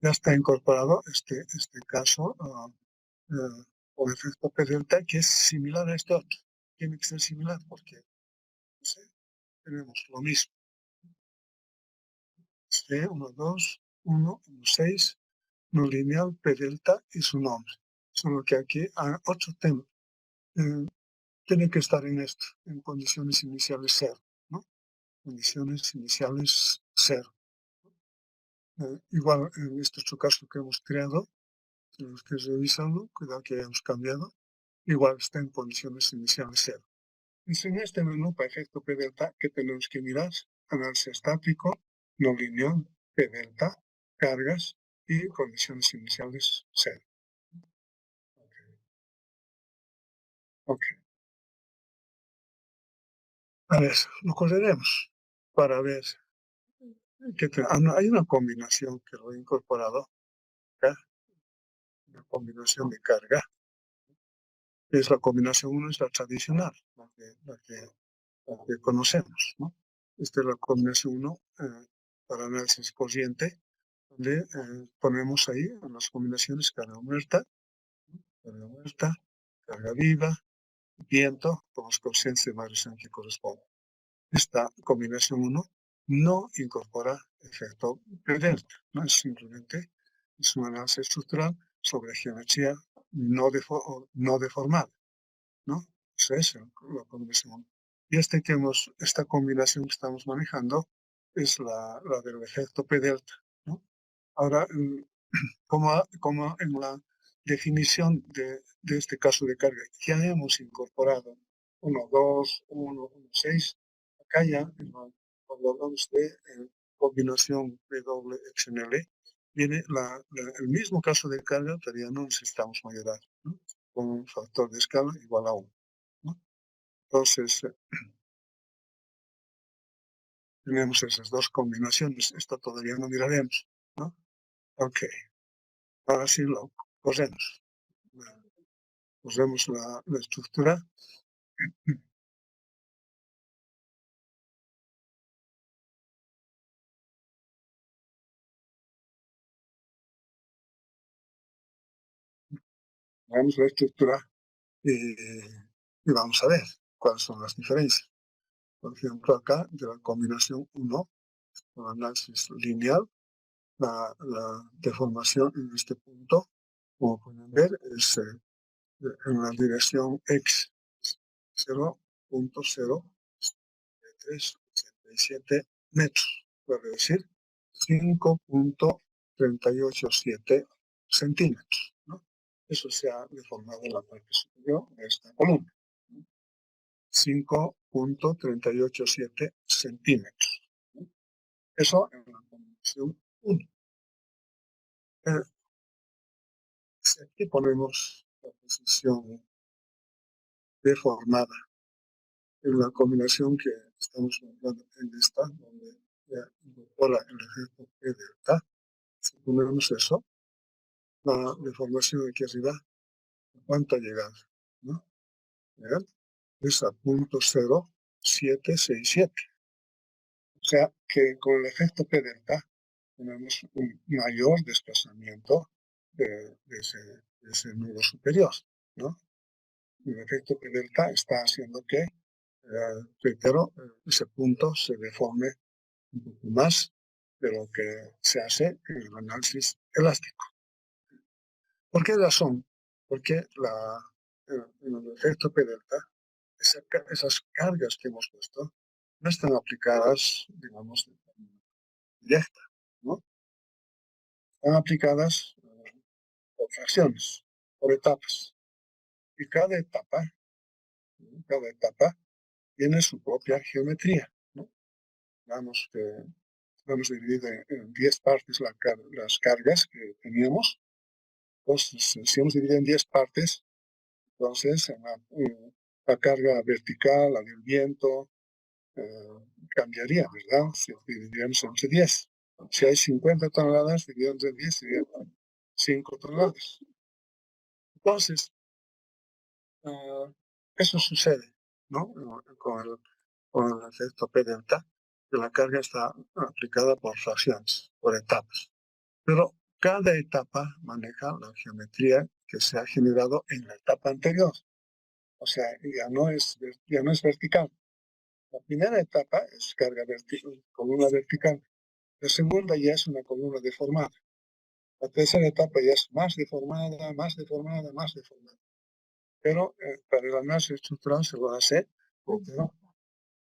Ya está incorporado este caso o efecto P delta, que es similar a este otro. Tiene que ser similar porque no sé, tenemos lo mismo. 1, 2, 1, 6, no lineal, P delta y su nombre. Solo que aquí hay otro tema. Tiene que estar en esto, en condiciones iniciales 0, ¿no? Condiciones iniciales 0. Igual en este otro caso que hemos creado, tenemos que revisarlo, cuidado que hayamos cambiado, igual está en condiciones iniciales 0. Entonces, en este menú para efecto P delta, ¿qué tenemos que mirar? Análisis estático, no lineal, P delta, cargas y condiciones iniciales 0. Ok. A ver, lo correremos para ver hay una combinación que lo he incorporado acá, una combinación de carga. Es la combinación 1, es la tradicional, la que conocemos, ¿no? Esta es la combinación 1 para análisis corriente, donde ponemos ahí en las combinaciones carga muerta, carga viva, viento, con los coeficientes de variación que corresponden. Esta combinación 1 no incorpora efecto P delta, no es simplemente es un análisis estructural sobre geometría no deformada, ¿no? Esa es la combinación. Y esta combinación que estamos manejando es la del efecto P delta, ¿no? Ahora, como en la definición de este caso de carga ya hemos incorporado 1, 2, 1, 1, 6, acá ya, cuando hablamos de combinación de doble XNL, viene el mismo caso de carga, pero ya no necesitamos mayorar, ¿no? Con un factor de escala igual a 1, ¿no? Entonces, tenemos esas dos combinaciones. Esto todavía no miraremos, ¿no? Ok. Ahora sí lo cosemos. Cosemos la estructura. Vamos la estructura y vamos a ver cuáles son las diferencias. Por ejemplo, acá de la combinación 1, el análisis lineal, la deformación en este punto, como pueden ver, es en la dirección x 0.037 metros, quiere decir 5.387 centímetros, ¿no? Eso se ha deformado en la parte superior de esta columna. 5.387 centímetros. ¿No? Eso en la combinación 1. Si aquí ponemos la posición deformada en la combinación que estamos hablando en esta, donde ya incorpora el efecto P delta, si ponemos eso, la deformación aquí arriba, ¿cuánto ha llegado? ¿No? Es a 0.0767. O sea que con el efecto P delta tenemos un mayor desplazamiento de ese nudo superior, ¿no? El efecto P delta está haciendo que, reitero, ese punto se deforme un poco más de lo que se hace en el análisis elástico. ¿Por qué razón? Porque en el efecto P delta, esas cargas que hemos puesto no están aplicadas, digamos, de forma directa, ¿no? Están aplicadas por fracciones, por etapas. Y cada etapa tiene su propia geometría, ¿no? Vamos dividido en 10 partes las cargas que teníamos. Entonces, si hemos dividido en 10 partes, entonces la carga vertical, la del viento, cambiaría, ¿verdad? Si dividiéramos entre 10. Si hay 50 toneladas, dividido entre 10 sería 5 toneladas. Entonces, eso sucede, ¿no? Con el efecto P delta, que la carga está aplicada por fracciones, por etapas. Pero cada etapa maneja la geometría que se ha generado en la etapa anterior. O sea, ya no es vertical. La primera etapa es carga vertical, columna vertical. La segunda ya es una columna deformada. La tercera etapa ya es más deformada, más deformada, más deformada. Pero para el análisis estructural se va a hacer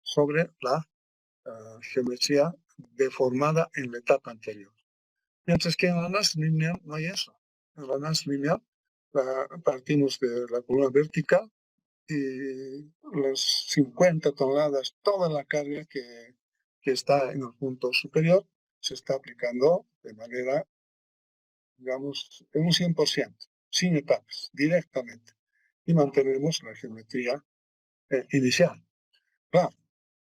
sobre la geometría deformada en la etapa anterior. Mientras que en el análisis lineal no hay eso. En el análisis lineal partimos de la columna vertical y las 50 toneladas, toda la carga que está en el punto superior, se está aplicando de manera, digamos, en un 100%, sin etapas, directamente. Y mantenemos la geometría inicial. Claro,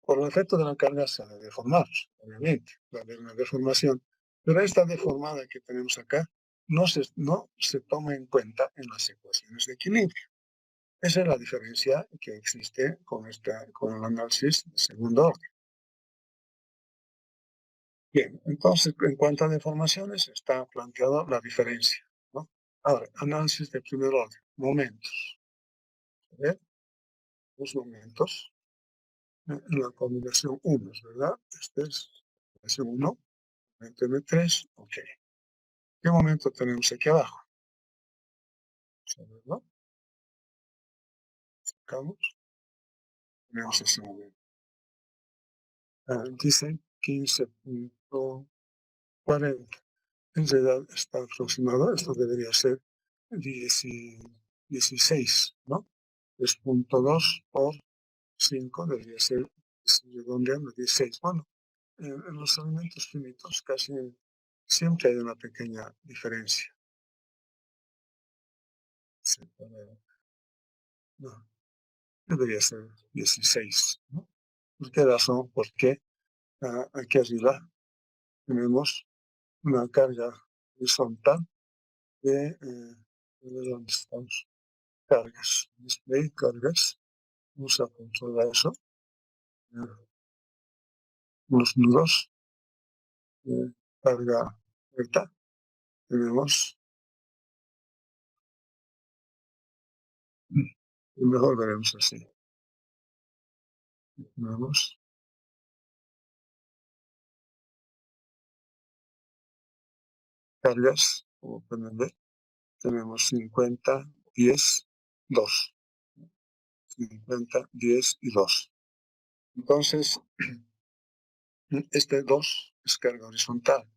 por el efecto de la carga se ha de deformar, obviamente, va a haber una deformación. Pero esta deformada que tenemos acá no se toma en cuenta en las ecuaciones de equilibrio. Esa es la diferencia que existe con el análisis de segundo orden. Bien, entonces, en cuanto a deformaciones, está planteada la diferencia, ¿no? Ahora, análisis de primer orden, momentos. ¿Ver? Los momentos en la combinación 1, ¿verdad? Este es la combinación 1, momento M3, ok. ¿Qué momento tenemos aquí abajo? ¿No? Sacamos, tenemos ese momento. Dice 15.40. En realidad está aproximado, esto debería ser 16, ¿no? 3.2 por 5 debería ser, redondeando, 16. Bueno, en los elementos finitos casi siempre hay una pequeña diferencia. No, debería ser 16, ¿no? ¿Por qué razón? Porque aquí arriba tenemos una carga horizontal de ¿dónde estamos? Cargas, display, cargas. Vamos a controlar eso. Los nudos de carga recta. Tenemos, mejor veremos así. Tenemos cargas, como pueden ver, tenemos 50, 10, 2. 50, 10 y 2. Entonces, este 2 es carga horizontal.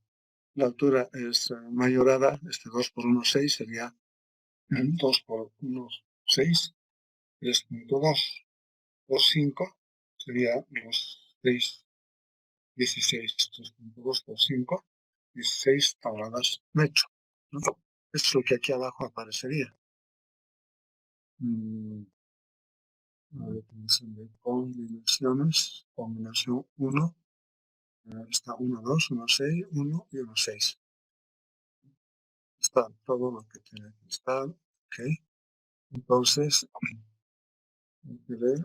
La altura es mayorada, este 2 por 1, 6 sería 2 por 1, 6, 3.2 por 5 sería los 6, 16, 3.2 por 5, 16 tabladas metro. ¿No? Es lo que aquí abajo aparecería. La definición de combinaciones, combinación 1, está 1, 2, 1, 6, 1 y 1, 6. Está todo lo que tiene que estar, ok. Entonces, hay que ver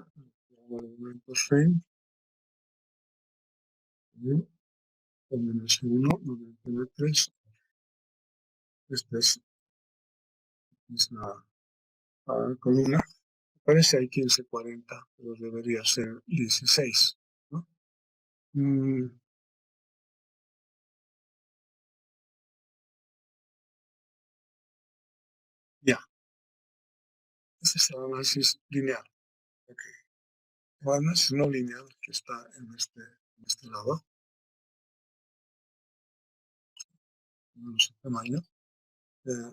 el elemento frame, combinación 1, 93. Esta es la columna. Parece ahí 1540, pero debería ser 16, ¿no? Ya, ese es el análisis lineal. Okay. El análisis no lineal que está en este lado, en su tamaño.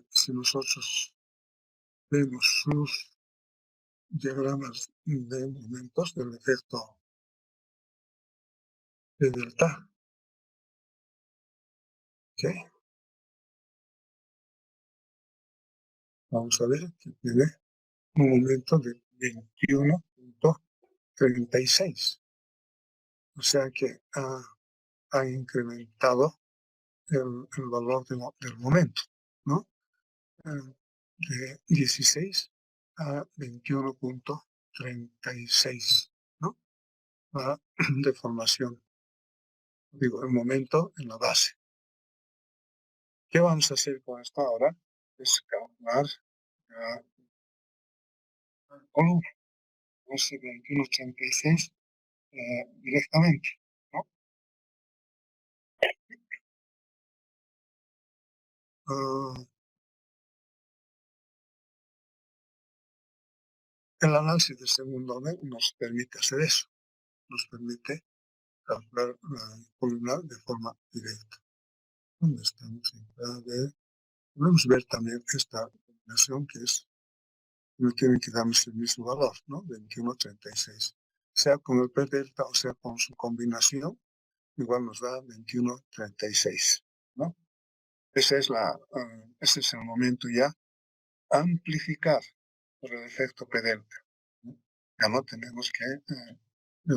Si nosotros vemos sus diagramas de momentos del efecto de delta, ¿ok? Vamos a ver que tiene un momento de 21.36. O sea que ha incrementado el valor del momento, ¿no? De 16 a 21.36, ¿no? La deformación, digo, el momento en la base. ¿Qué vamos a hacer con esto ahora? Es calcular la columna, ese 21.36 directamente, ¿no? El análisis de segundo orden nos permite hacer eso, nos permite calcular la columna de forma directa. ¿Dónde estamos? Podemos ver también esta combinación que es, no tiene que darnos el mismo valor, ¿no? 21.36. Sea con el P delta o sea con su combinación, igual nos da 21.36, ¿no? Ese es el momento ya amplificar por el efecto P delta, ¿no? Ya no tenemos que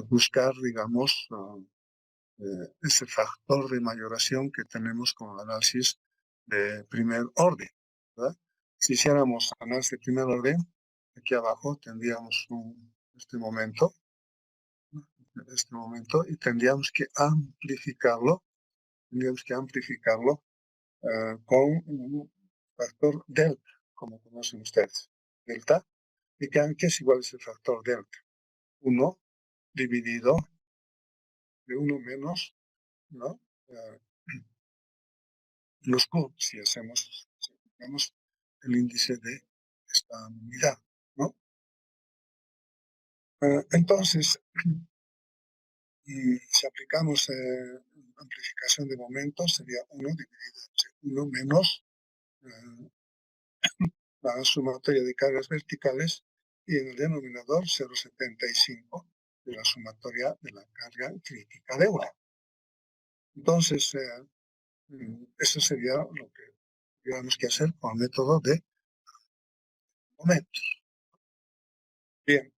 buscar, digamos, ese factor de mayoración que tenemos con el análisis de primer orden, ¿verdad? Si hiciéramos análisis de primer orden, aquí abajo tendríamos este momento, y tendríamos que amplificarlo con un factor delta, como conocen ustedes. Delta, y ¿qué es igual a ese factor delta? 1 dividido de 1 menos, ¿no? Los Q, si hacemos el índice de esta unidad, ¿no? Entonces, si aplicamos amplificación de momentos, sería 1 dividido entre 1 menos la sumatoria de cargas verticales y en el denominador 0,75 de la sumatoria de la carga crítica de 1. Entonces, eso sería lo que tuviéramos que hacer con el método de momentos. Bien.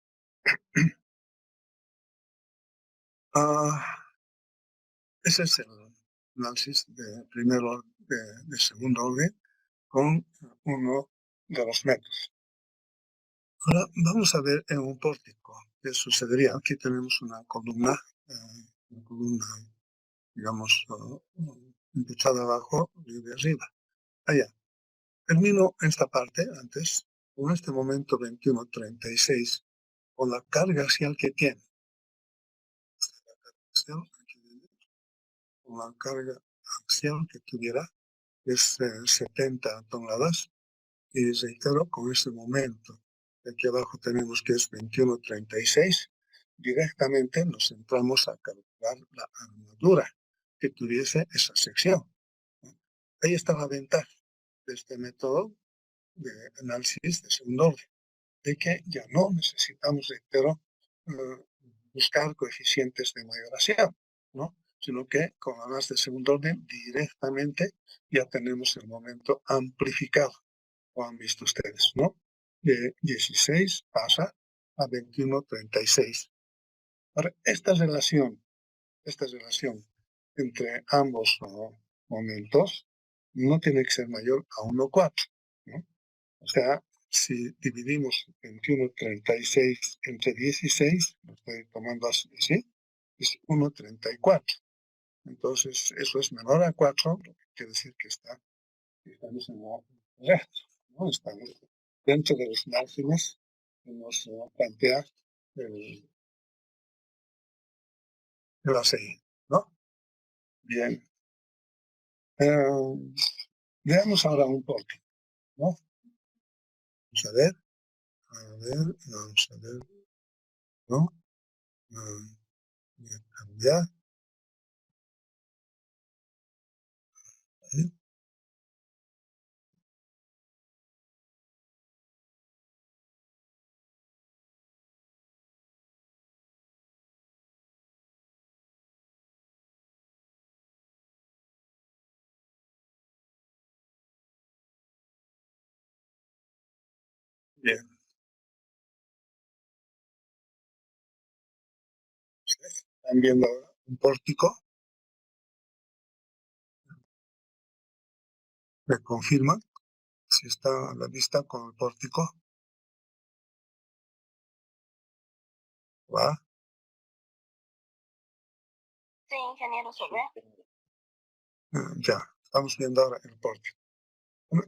Ese es el análisis de primero de segundo orden con uno de los métodos. Ahora vamos a ver en un pórtico qué sucedería. Aquí tenemos una columna, digamos, empezada abajo y de arriba. Allá. Termino esta parte antes, con este momento 21.36, con la carga axial que tiene. Con la carga axial que tuviera, es 70 toneladas. Y reitero, con este momento, aquí abajo tenemos que es 21.36, directamente nos centramos a calcular la armadura que tuviese esa sección. Ahí está la ventaja de este método de análisis de segundo orden, de que ya no necesitamos, reitero, buscar coeficientes de mayoración, ¿no? Sino que con análisis de segundo orden directamente ya tenemos el momento amplificado, lo han visto ustedes, ¿no? De 16 pasa a 21.36. Ahora, esta relación entre ambos momentos no tiene que ser mayor a 1,4, ¿no? O sea, si dividimos 21.36 entre 16, lo estoy tomando así, ¿sí? Es 1.34. Entonces, eso es menor a 4, lo que quiere decir que estamos en lo correcto, ¿no? Estamos dentro de los márgenes que nos plantea el ACI, ¿no? Bien. Veamos ahora un poco, ¿no? Vamos a ver, vamos a ver, ¿no? Voy a cambiar. ¿Sí? Bien. Están viendo ahora un pórtico. Me confirman si está a la vista con el pórtico. ¿Va? Sí, ingeniero, se ve. Ya, estamos viendo ahora el pórtico.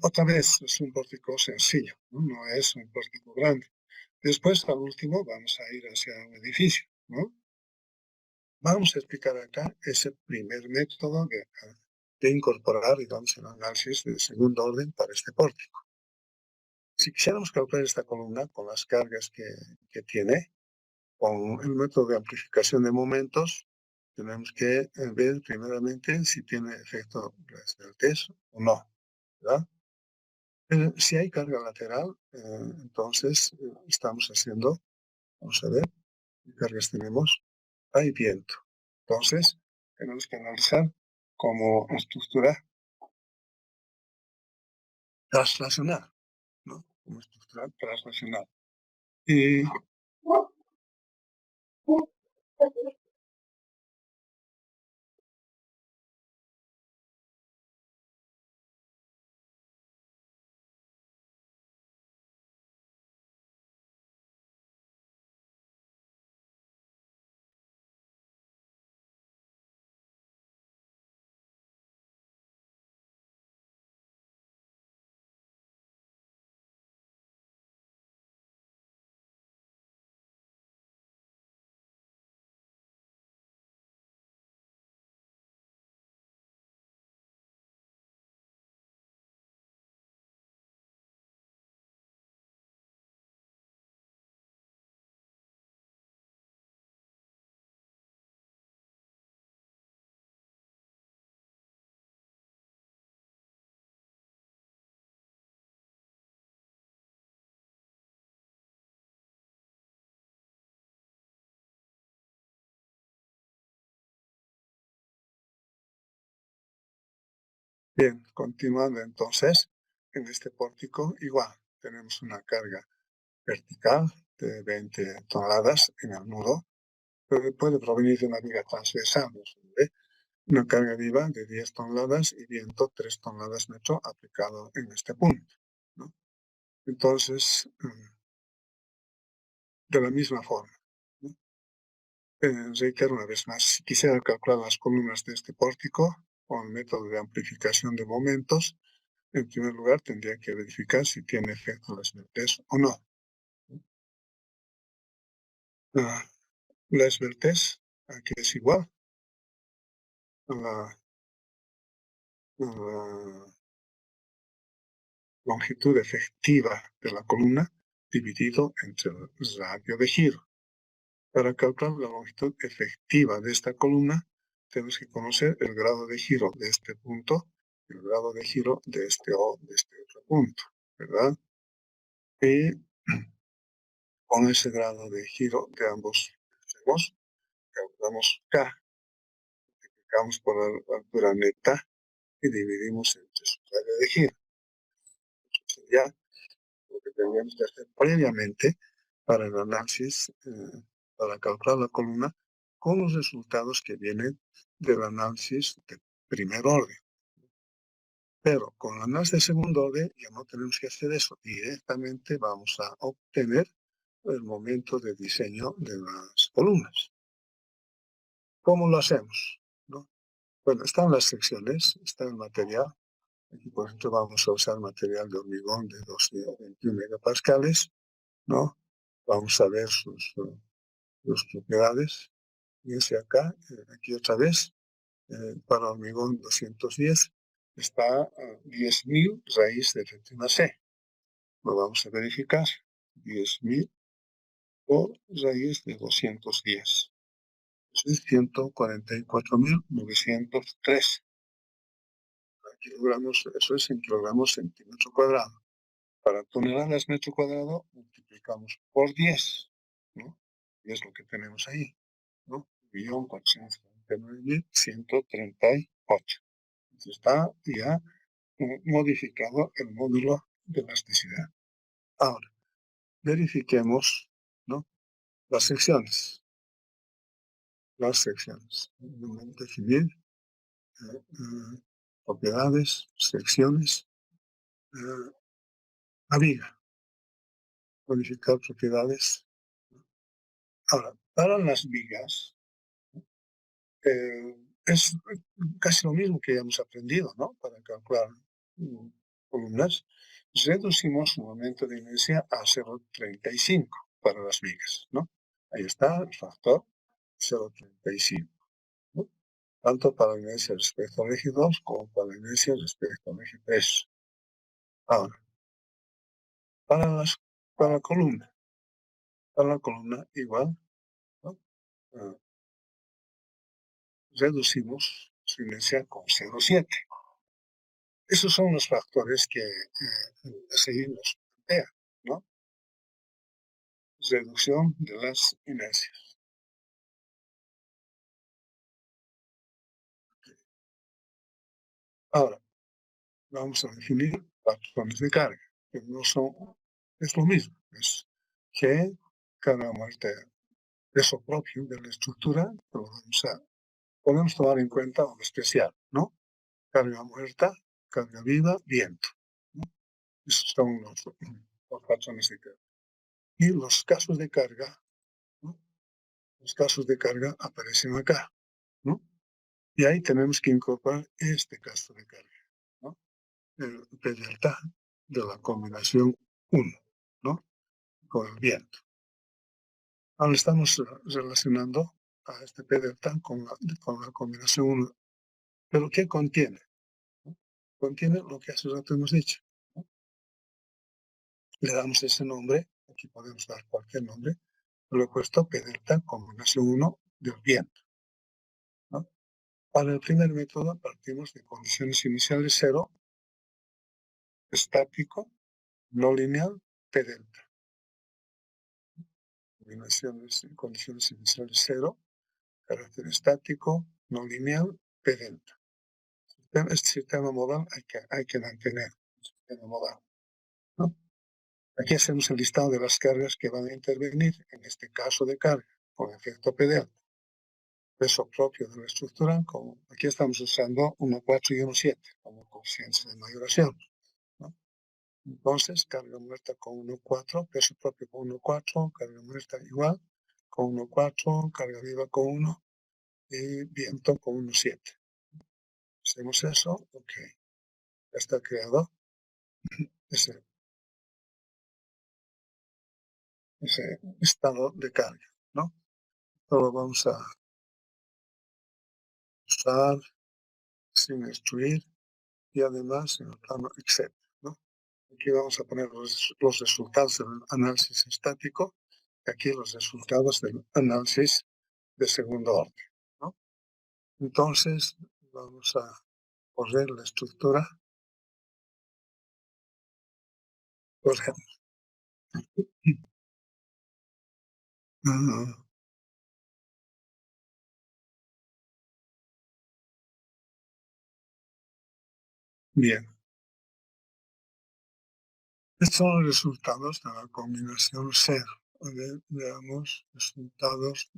Otra vez es un pórtico sencillo, ¿no? No es un pórtico grande. Después, al último, vamos a ir hacia un edificio, ¿no? Vamos a explicar acá ese primer método de incorporar, digamos, el análisis de segundo orden para este pórtico. Si quisiéramos calcular esta columna con las cargas que tiene, con el método de amplificación de momentos, tenemos que ver primeramente si tiene efecto del test o no, ¿verdad? Si hay carga lateral, entonces estamos haciendo, vamos a ver, ¿qué cargas tenemos? Hay viento. Entonces, tenemos que analizar como estructura traslacional, ¿no? Como estructura traslacional. Y bien, continuando entonces, en este pórtico igual tenemos una carga vertical de 20 toneladas en el nudo, pero puede provenir de una viga transversal, ¿no? una carga viva de 10 toneladas y viento 3 toneladas metro aplicado en este punto, ¿no? Entonces, de la misma forma, ¿no? Reitero una vez más, si quisiera calcular las columnas de este pórtico con el método de amplificación de momentos, en primer lugar tendría que verificar si tiene efecto la esbeltez o no. La esbeltez aquí es igual a la longitud efectiva de la columna dividido entre el radio de giro. Para calcular la longitud efectiva de esta columna, tenemos que conocer el grado de giro de este punto y el grado de giro de este otro punto, ¿verdad? Y con ese grado de giro de ambos extremos, calculamos K, multiplicamos por la altura neta y dividimos entre su radio de giro. Eso sería lo que tendríamos que hacer previamente para el análisis, para calcular la columna, con los resultados que vienen del análisis de primer orden. Pero con el análisis de segundo orden ya no tenemos que hacer eso. Directamente vamos a obtener el momento de diseño de las columnas. ¿Cómo lo hacemos? ¿No? Bueno, están las secciones, está el material. Aquí, por ejemplo, vamos a usar material de hormigón de 221 megapascales, ¿no? Vamos a ver sus propiedades. Fíjense acá, aquí otra vez, para hormigón 210, está a 10.000 raíz de 21 C. Lo vamos a verificar. 10.000 por raíz de 210. Eso es 144.903 kilogramos. Eso es en kilogramos centímetro cuadrado. Para toneladas metro cuadrado multiplicamos por 10, ¿no? Y es lo que tenemos ahí, ¿no? 1.449.138. Entonces está ya modificado el módulo de elasticidad. Ahora, verifiquemos, ¿no? Las secciones. Definir propiedades, secciones, la viga. Modificar propiedades. Ahora, para las vigas, es casi lo mismo que ya hemos aprendido, ¿no? Para calcular columnas, reducimos su momento de inercia a 0,35 para las vigas, ¿no? Ahí está el factor 0,35, ¿no? Tanto para la inercia respecto al eje 2 como para la inercia respecto al eje 3. Ahora, para la columna igual, ¿no? Reducimos su inercia con 0,7. Esos son los factores que seguimos, ¿no? Reducción de las inercias. Ahora, vamos a definir patrones de carga, que no son, es lo mismo, es G, carga muerta, peso propio de la estructura, pero podemos tomar en cuenta algo especial, ¿no? Carga muerta, carga viva, viento, ¿no? Esos son los patrones de carga. Y los casos de carga, ¿no? Los casos de carga aparecen acá, ¿no? Y ahí tenemos que incorporar este caso de carga, ¿no? El P delta de la combinación 1, ¿no? Con el viento. Ahora estamos relacionando a este P delta con la combinación 1. ¿Pero qué contiene? ¿No? Contiene lo que hace rato hemos dicho, ¿no? Le damos ese nombre, aquí podemos dar cualquier nombre, lo he puesto P delta combinación 1 del viento, ¿no? Para el primer método partimos de condiciones iniciales 0, estático, no lineal, P delta. Condiciones iniciales 0, carácter estático, no lineal, P delta. Este sistema modal hay que mantener, el sistema modal, ¿no? Aquí hacemos el listado de las cargas que van a intervenir en este caso de carga con efecto P delta. peso propio de la estructura, como aquí estamos usando 1,4 y 1,7 como coeficientes de mayoración, ¿no? Entonces, carga muerta con 1,4, peso propio con 1,4, carga muerta igual, con 1,4, carga viva con 1 y viento con 1,7. Hacemos eso, ok. Ya está creado ese estado de carga, ¿no? Lo vamos a usar sin destruir y además en el plano except, ¿no? Aquí vamos a poner los resultados del análisis estático y aquí los resultados del análisis de segundo orden, ¿no? Entonces vamos a correr la estructura, por ejemplo. Bien. Estos son los resultados de la combinación SER. Veamos resultados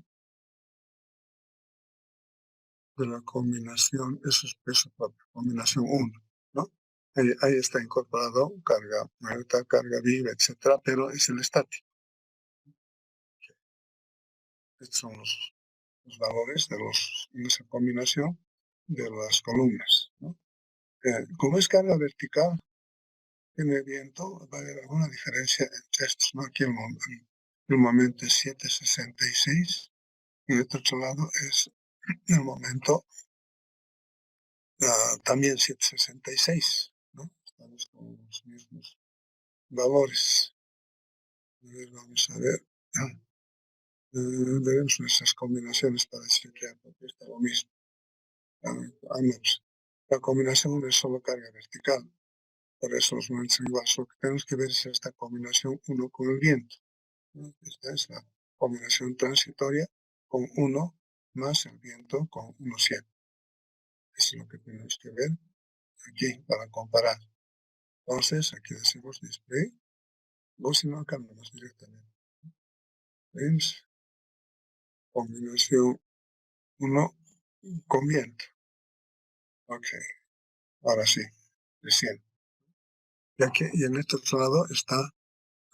de la combinación, eso es peso propio, combinación 1, ¿no? Ahí está incorporado carga muerta, carga viva, etcétera, pero es el estático. Estos son los valores en esa combinación de las columnas, ¿no? Como es carga vertical, en el viento va a haber alguna diferencia entre estos, ¿no? Aquí el momento es 766 y el otro lado es el momento también 766, ¿no? Estamos con los mismos valores. Vamos a ver. Veremos nuestras combinaciones para chequear porque está lo mismo. La combinación es solo carga vertical, por eso los momentos son iguales. Lo que tenemos que ver es esta combinación 1 con el viento, ¿no? Esta es la combinación transitoria con 1 más el viento con 1,7. Eso es lo que tenemos que ver aquí para comparar. Entonces, aquí decimos display, o si no, cambiamos directamente. Frames, combinación 1 con viento. Ok, ahora sí, recién. Y en este otro lado está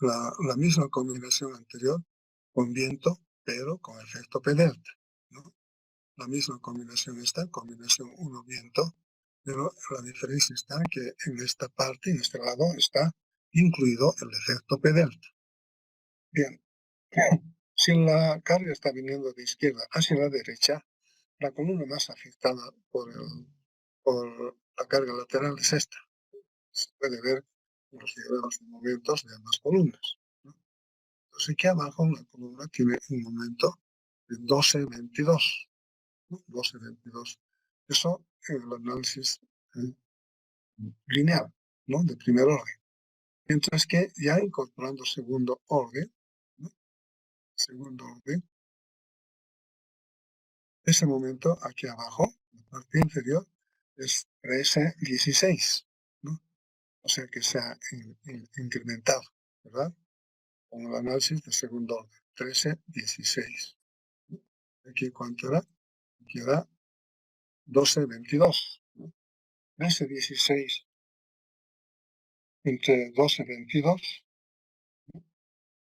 la misma combinación anterior con viento, pero con efecto P delta, ¿no? La misma combinación está, combinación 1 viento, pero la diferencia está que en esta parte, en este lado, está incluido el efecto P delta. Bien, si la carga está viniendo de izquierda hacia la derecha, la columna más afectada por la carga lateral es esta. Se puede ver los diagramas de momentos de ambas columnas, ¿no? Entonces aquí abajo la columna tiene un momento de 12,22, ¿no? 12,22. Eso en el análisis lineal, ¿no? De primer orden. Mientras que ya incorporando segundo orden, ¿no? Segundo orden, ese momento aquí abajo, la parte inferior, es 13,16, ¿no? O sea que se ha incrementado, ¿verdad? Con el análisis de segundo orden, 13,16. Aquí, ¿cuánto era? Aquí era 12,22, ¿no? 13,16 entre 12,22,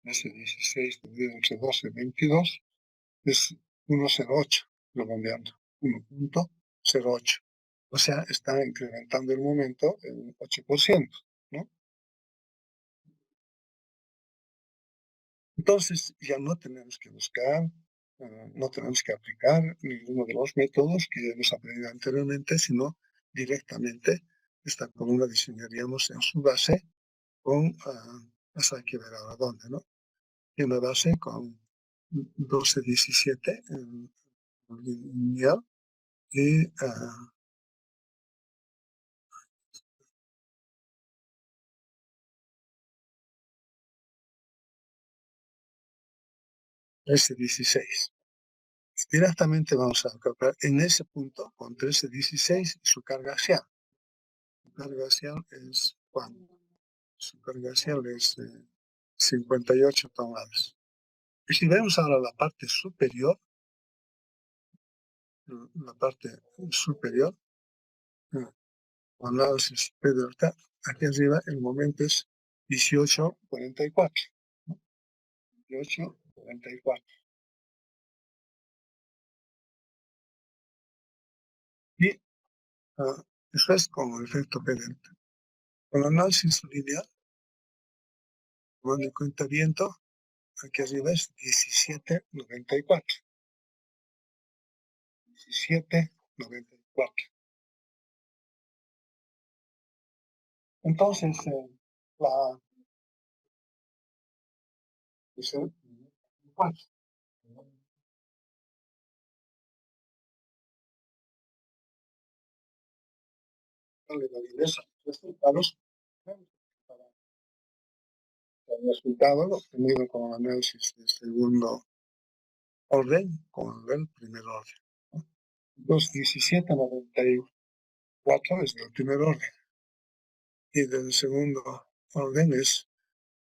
13,16 dividido entre 12,22 es 1,08, redondeando, 1,08. O sea, está incrementando el momento en 8%, ¿no? Entonces, ya no tenemos que buscar, no tenemos que aplicar ninguno de los métodos que hemos aprendido anteriormente, sino directamente esta columna diseñaríamos en su base con, hasta hay que ver ahora dónde, ¿no? En la base con 12,17 en lineal y 13,16. Directamente vamos a calcular en ese punto con 13,16 su carga axial. Su carga axial es ¿cuánto? Su carga axial es 58 toneladas. Y si vemos ahora la parte superior, la parte superior, análisis P delta, aquí arriba el momento es 18.44. 18.44. Y eso es con el efecto P delta. Con el análisis lineal, tomando en cuenta viento, aquí arriba es 17.94. 17.94. Entonces, la validez a los resultados, para el resultado obtenido con el análisis de segundo orden con el primer orden. Entonces, 17.94 es del primer orden y del segundo orden es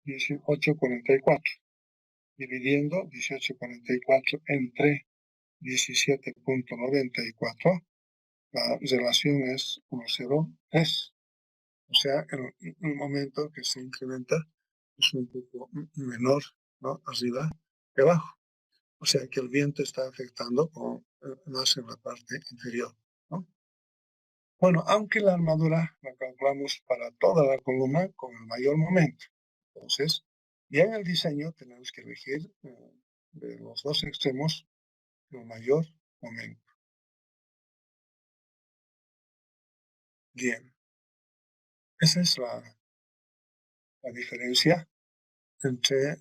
18.44. Dividiendo 18.44 entre 17.94, la relación es 1,03. O sea, el momento que se incrementa es un poco menor, ¿no?, arriba que abajo. O sea que el viento está afectando más en la parte inferior, ¿no? Bueno, aunque la armadura la calculamos para toda la columna con el mayor momento. Entonces, ya en el diseño tenemos que elegir de los dos extremos el mayor momento. Bien. Esa es la diferencia entre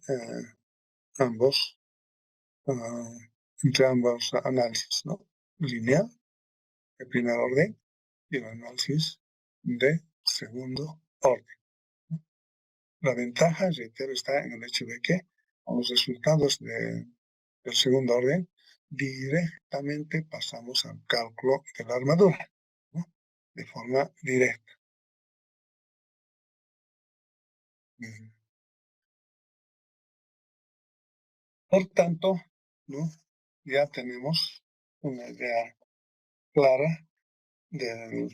ambos análisis, ¿no? Lineal, de primer orden, y el análisis de segundo orden. La ventaja, reitero, está en el hecho de que con los resultados del segundo orden directamente pasamos al cálculo de la armadura, ¿no?, de forma directa. Por tanto, ¿no?, ya tenemos una idea clara del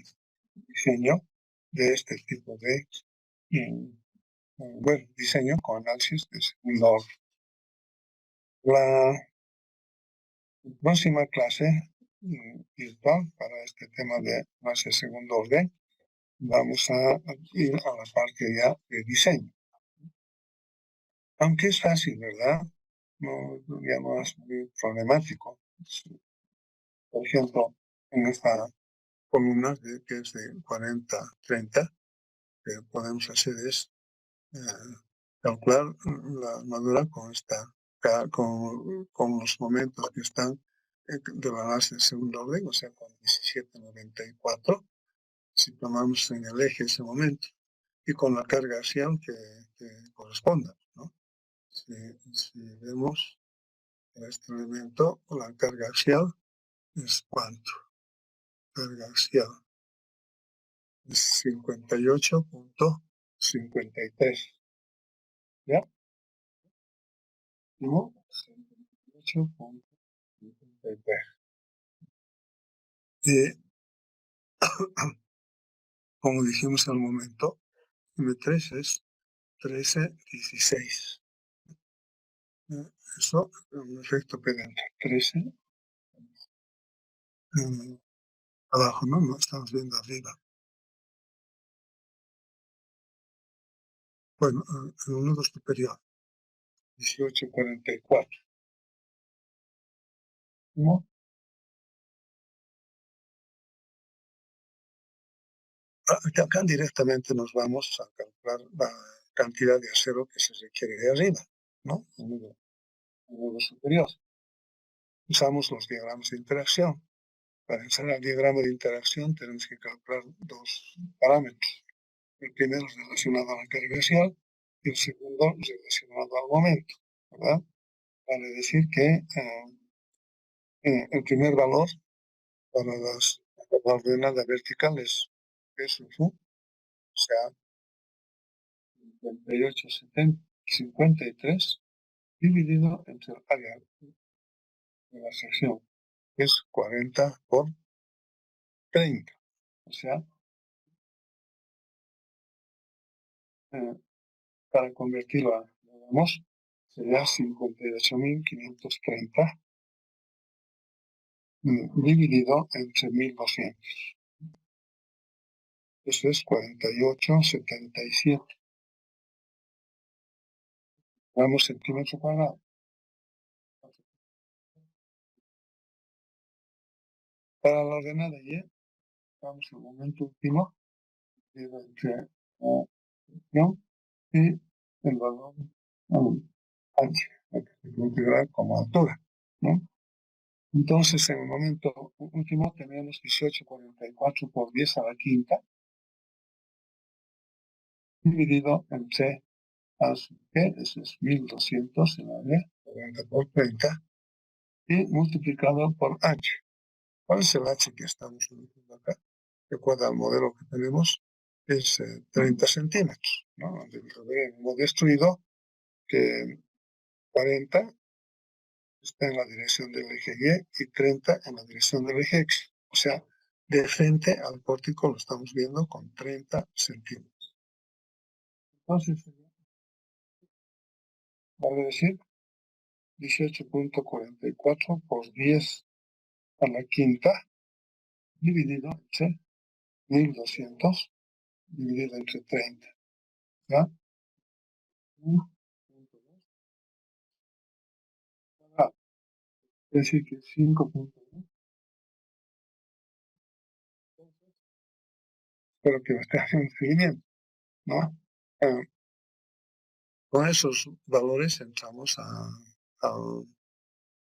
diseño de este tipo de diseño con análisis de segundo orden. La próxima clase virtual para este tema de clase segundo orden, vamos a ir a la parte ya de diseño. Aunque es fácil, ¿verdad? Ya no es muy problemático. Por ejemplo, en esta columna que es de 40-30, que podemos hacer es calcular la armadura con los momentos que están de la base de segundo orden, o sea, con 17.94, si tomamos en el eje ese momento, y con la carga axial que corresponda, ¿no? Si vemos este elemento, la carga axial es ¿cuánto? Carga axial es 58.53. ¿Ya? ¿No? 58.53. Y como dijimos al momento, M3 es 13.16. Eso es un efecto pedante. 13. Abajo, ¿no? No estamos viendo arriba. Bueno, en un nodo superior. 18.44. ¿No? Acá directamente nos vamos a calcular la cantidad de acero que se requiere de arriba, ¿no? En el nodo superior. Usamos los diagramas de interacción. Para hacer el diagrama de interacción tenemos que calcular dos parámetros. El primero relacionado a la carga axial y el segundo relacionado al momento, ¿verdad? Vale decir que el primer valor para la ordenada vertical es P sub U, o sea, 58,53 dividido entre el área de la sección es 40 por 30. O sea, para convertirlo a gramos, sería 58.530 dividido entre 1.200. Eso es 48,77 gramos centímetro cuadrado. Para la ordenada Y, vamos al momento último, entre la función y el valor h, que se considera como altura, ¿no? Entonces, en el momento último tenemos 18,44 por 10 a la quinta, dividido entre G, eso es 1.200 en área, 40 por 30, y multiplicado por H. ¿Cuál es el H que estamos utilizando acá? Recuerda, el modelo que tenemos es 30 centímetros, ¿no? Hemos destruido que 40 está en la dirección del eje Y y 30 en la dirección del eje X. O sea, de frente al pórtico lo estamos viendo con 30 centímetros. Entonces, vale decir 18,44 por 10 a la quinta dividido entre 1.200 dividido entre 30. ¿Ya? Es decir, que 5,2. Espero que me esté haciendo seguimiento, ¿no? Con esos valores entramos a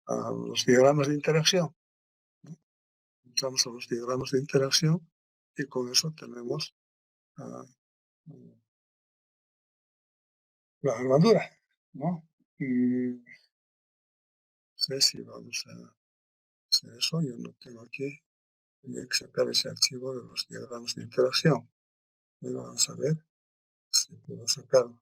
los diagramas de interacción. Entramos a los diagramas de interacción y con eso tenemos la armadura, ¿no? No sé si vamos a hacer eso. Yo no tengo aquí. Tenía que sacar ese archivo de los diagramas de interacción. Y vamos a ver si puedo sacarlo.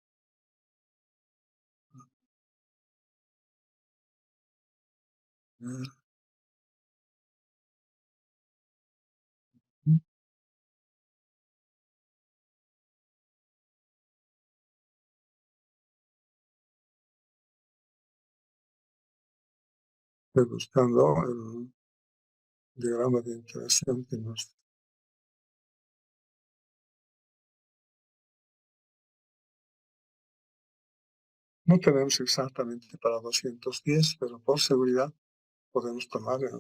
Estoy buscando el diagrama de interacción que nos... No tenemos exactamente para 210, pero por seguridad podemos tomar el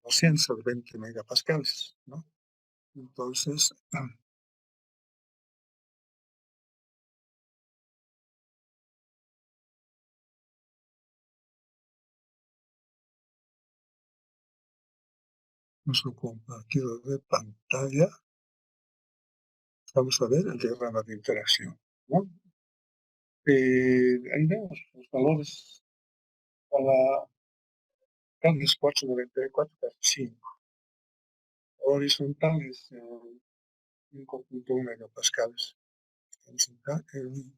220 megapascales, ¿no? Entonces, nuestro compartido de pantalla. Vamos a ver el diagrama de interacción, ¿no? Ahí vemos los valores para verticales 4,94 casi 5. Horizontales 5,1 megapascales. Estamos acá en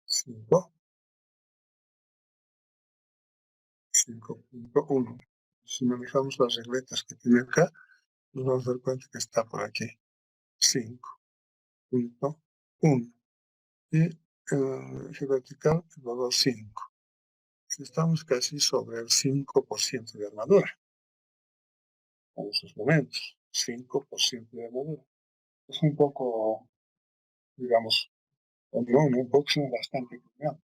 5,1. Si manejamos las regletas que tiene acá, nos vamos a dar cuenta que está por aquí. 5,1. Y el eje vertical, el valor 5. Estamos casi sobre el 5% de armadura. En esos momentos, 5% de armadura. Es un poco, digamos, un poco bastante cuidado.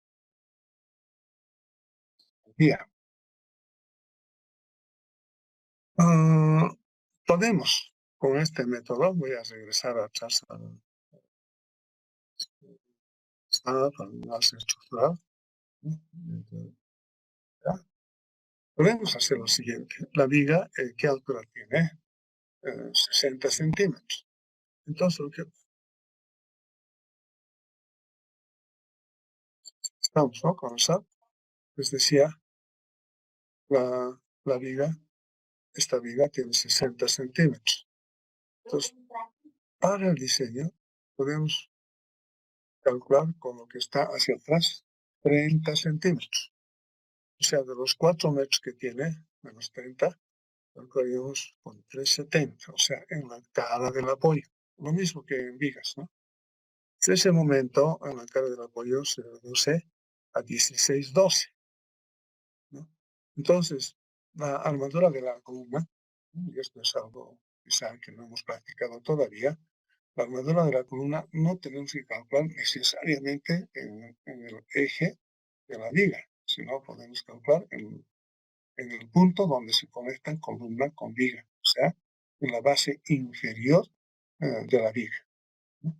Podemos, con este método, voy a regresar atrás al análisis estructural. Podemos hacer lo siguiente. La viga, ¿qué altura tiene? 60 centímetros. Entonces, lo que estamos, ¿no? Con el SAT, les decía, la viga, esta viga tiene 60 centímetros. Entonces, para el diseño, podemos calcular con lo que está hacia atrás 30 centímetros. O sea, de los 4 metros que tiene, menos 30, calcularíamos con 370, o sea, en la cara del apoyo. Lo mismo que en vigas, ¿no? En ese momento, en la cara del apoyo se reduce a 1612, ¿no? Entonces, la armadura de la columna, y esto es algo quizá que no hemos practicado todavía, la armadura de la columna no tenemos que calcular necesariamente en el eje de la viga, sino podemos calcular en el punto donde se conectan columna con viga, o sea, en la base inferior de la viga, ¿no?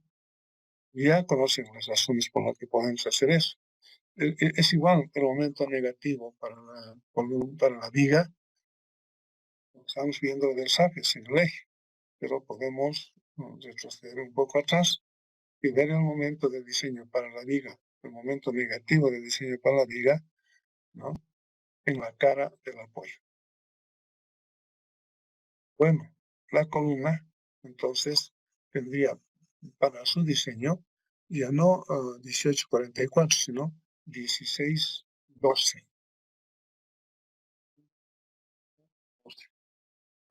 Ya conocen las razones por las que podemos hacer eso. Es igual el momento negativo para la viga, estamos viendo el desarrollo en el eje, pero podemos retroceder un poco atrás y ver el momento de diseño para la viga, el momento negativo de diseño para la viga, ¿no? En la cara del apoyo. Bueno, la columna, entonces, tendría para su diseño ya no 1844, sino 1612.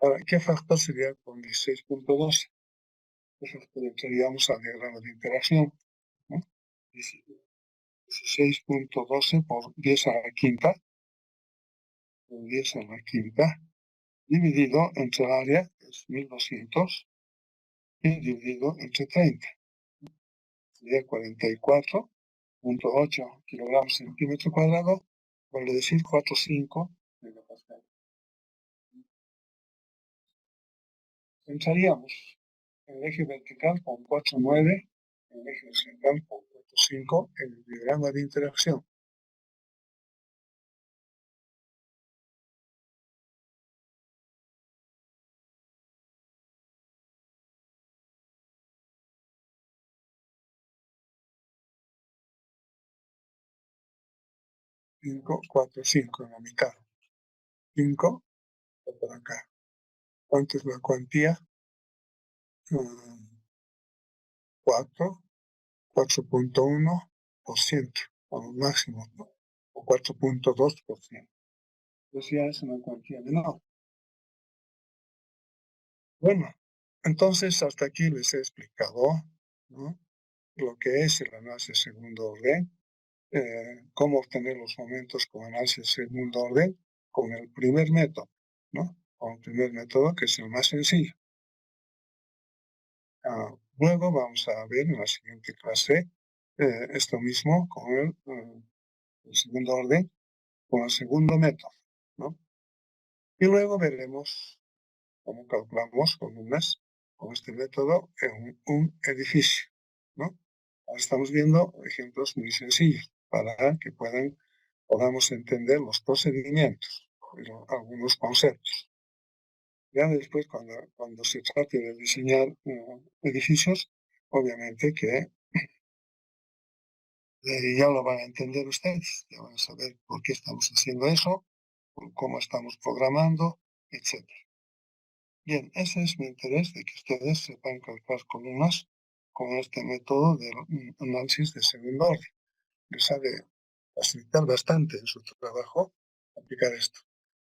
Ahora, ¿qué factor sería con 16.12? ¿Qué factor entraríamos al diagrama de interacción, ¿no? 16.12 por 10 a la quinta, por 10 a la quinta, dividido entre el área, que es 1200, y dividido entre 30. Sería 44.8 kilogramos centímetro cuadrado, vale decir 4,5 megapascal. Entraríamos en el eje vertical con 4,9, en el eje horizontal con 4,5 en el diagrama de interacción. Cinco, 4, 5 en la mitad. 5 por acá. ¿Cuánto es la cuantía? 4, 4.1%, o máximo, ¿no? O 4.2%. Entonces ya es una cuantía menor. Bueno, entonces hasta aquí les he explicado, ¿no?, lo que es el análisis de segundo orden, cómo obtener los momentos con análisis de segundo orden con el primer método, ¿no? Con el primer método, que es el más sencillo. Luego vamos a ver en la siguiente clase esto mismo con el segundo orden, con el segundo método, ¿no? Y luego veremos cómo calculamos columnas con este método en un edificio, ¿no? Ahora estamos viendo ejemplos muy sencillos para que podamos entender los procedimientos, pero algunos conceptos. Ya después, cuando se trate de diseñar edificios, obviamente que ya lo van a entender ustedes, ya van a saber por qué estamos haciendo eso, cómo estamos programando, etc. Bien, ese es mi interés, de que ustedes sepan calcular columnas con este método de análisis de segundo orden. Les ha de facilitar bastante en su trabajo aplicar esto.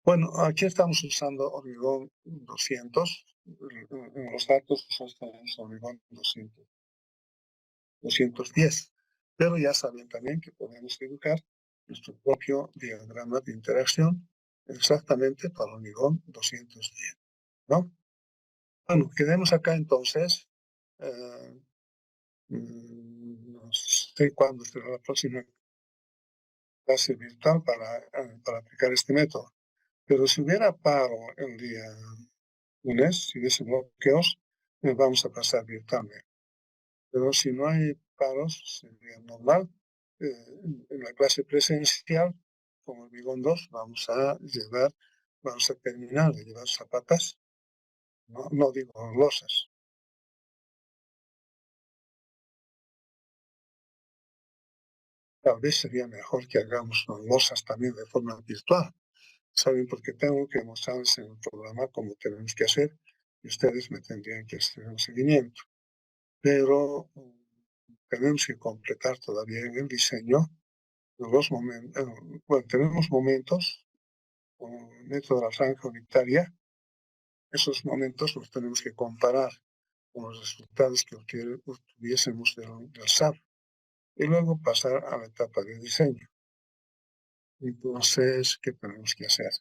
Bueno, aquí estamos usando hormigón 200, en los datos tenemos hormigón 210, pero ya saben también que podemos dibujar nuestro propio diagrama de interacción exactamente para hormigón 210, ¿no? Bueno, quedemos acá entonces. No sé cuándo será la próxima clase virtual para aplicar este método. Pero si hubiera paro el día lunes, si hubiese bloqueos, vamos a pasar virtualmente. Pero si no hay paros, sería normal. En la clase presencial, como hormigón 2, vamos a terminar de llevar zapatas, no digo losas. Tal vez sería mejor que hagamos losas también de forma virtual. ¿Saben? Porque tengo que mostrarles en el programa cómo tenemos que hacer y ustedes me tendrían que hacer un seguimiento. Pero tenemos que completar todavía en el diseño los momentos, bueno, tenemos momentos método de la franja unitaria, esos momentos los tenemos que comparar con los resultados que obtuviésemos del SAP y luego pasar a la etapa de diseño. Entonces, ¿qué tenemos que hacer?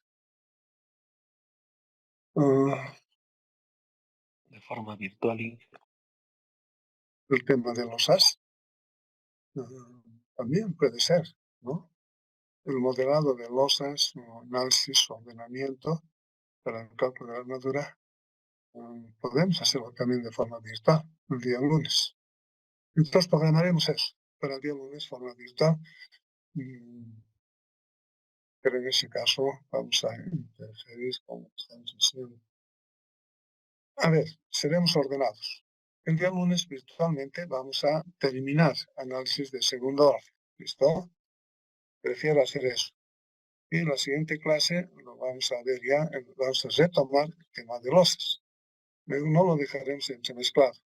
De forma virtual. El tema de los SAS también puede ser, ¿no? El modelado de losas o análisis o ordenamiento para el cálculo de la armadura podemos hacerlo también de forma virtual el día lunes. Entonces programaremos eso para el día lunes, forma virtual. Pero en ese caso vamos a interferir con lo que estamos haciendo. A ver, seremos ordenados. El día lunes virtualmente vamos a terminar análisis de segundo orden. ¿Listo? Prefiero hacer eso. Y en la siguiente clase lo vamos a ver ya, vamos a retomar el tema de losas. No lo dejaremos entremezclado.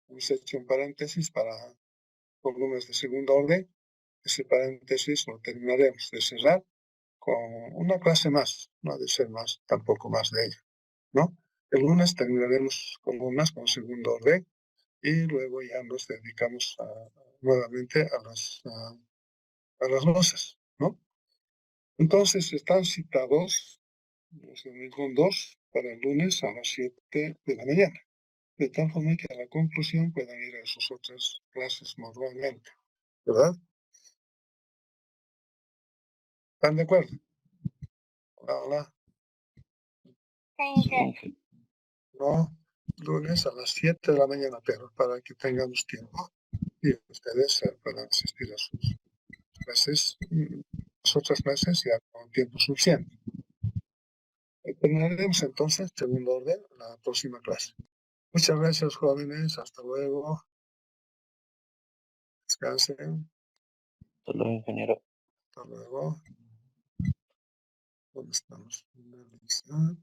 Hemos hecho un paréntesis para volúmenes de segundo orden. Ese paréntesis lo terminaremos de cerrar con una clase más. No ha de ser más, tampoco más de ella, ¿no? El lunes terminaremos columnas con segundo orden y luego ya nos dedicamos nuevamente a las losas, ¿no? Entonces están citados los segundos para el lunes a las 7 de la mañana, de tal forma que a la conclusión puedan ir a sus otras clases normalmente, ¿verdad? ¿Están de acuerdo? Hola, hola. Sí, No, lunes a las 7 de la mañana, pero para que tengamos tiempo y ustedes puedan asistir a sus clases, las otras clases ya con tiempo suficiente. Terminaremos entonces, segundo orden, la próxima clase. Muchas gracias, jóvenes. Hasta luego. Descansen. Hasta luego, ingeniero. Hasta luego. ¿Dónde estamos? Finalizar.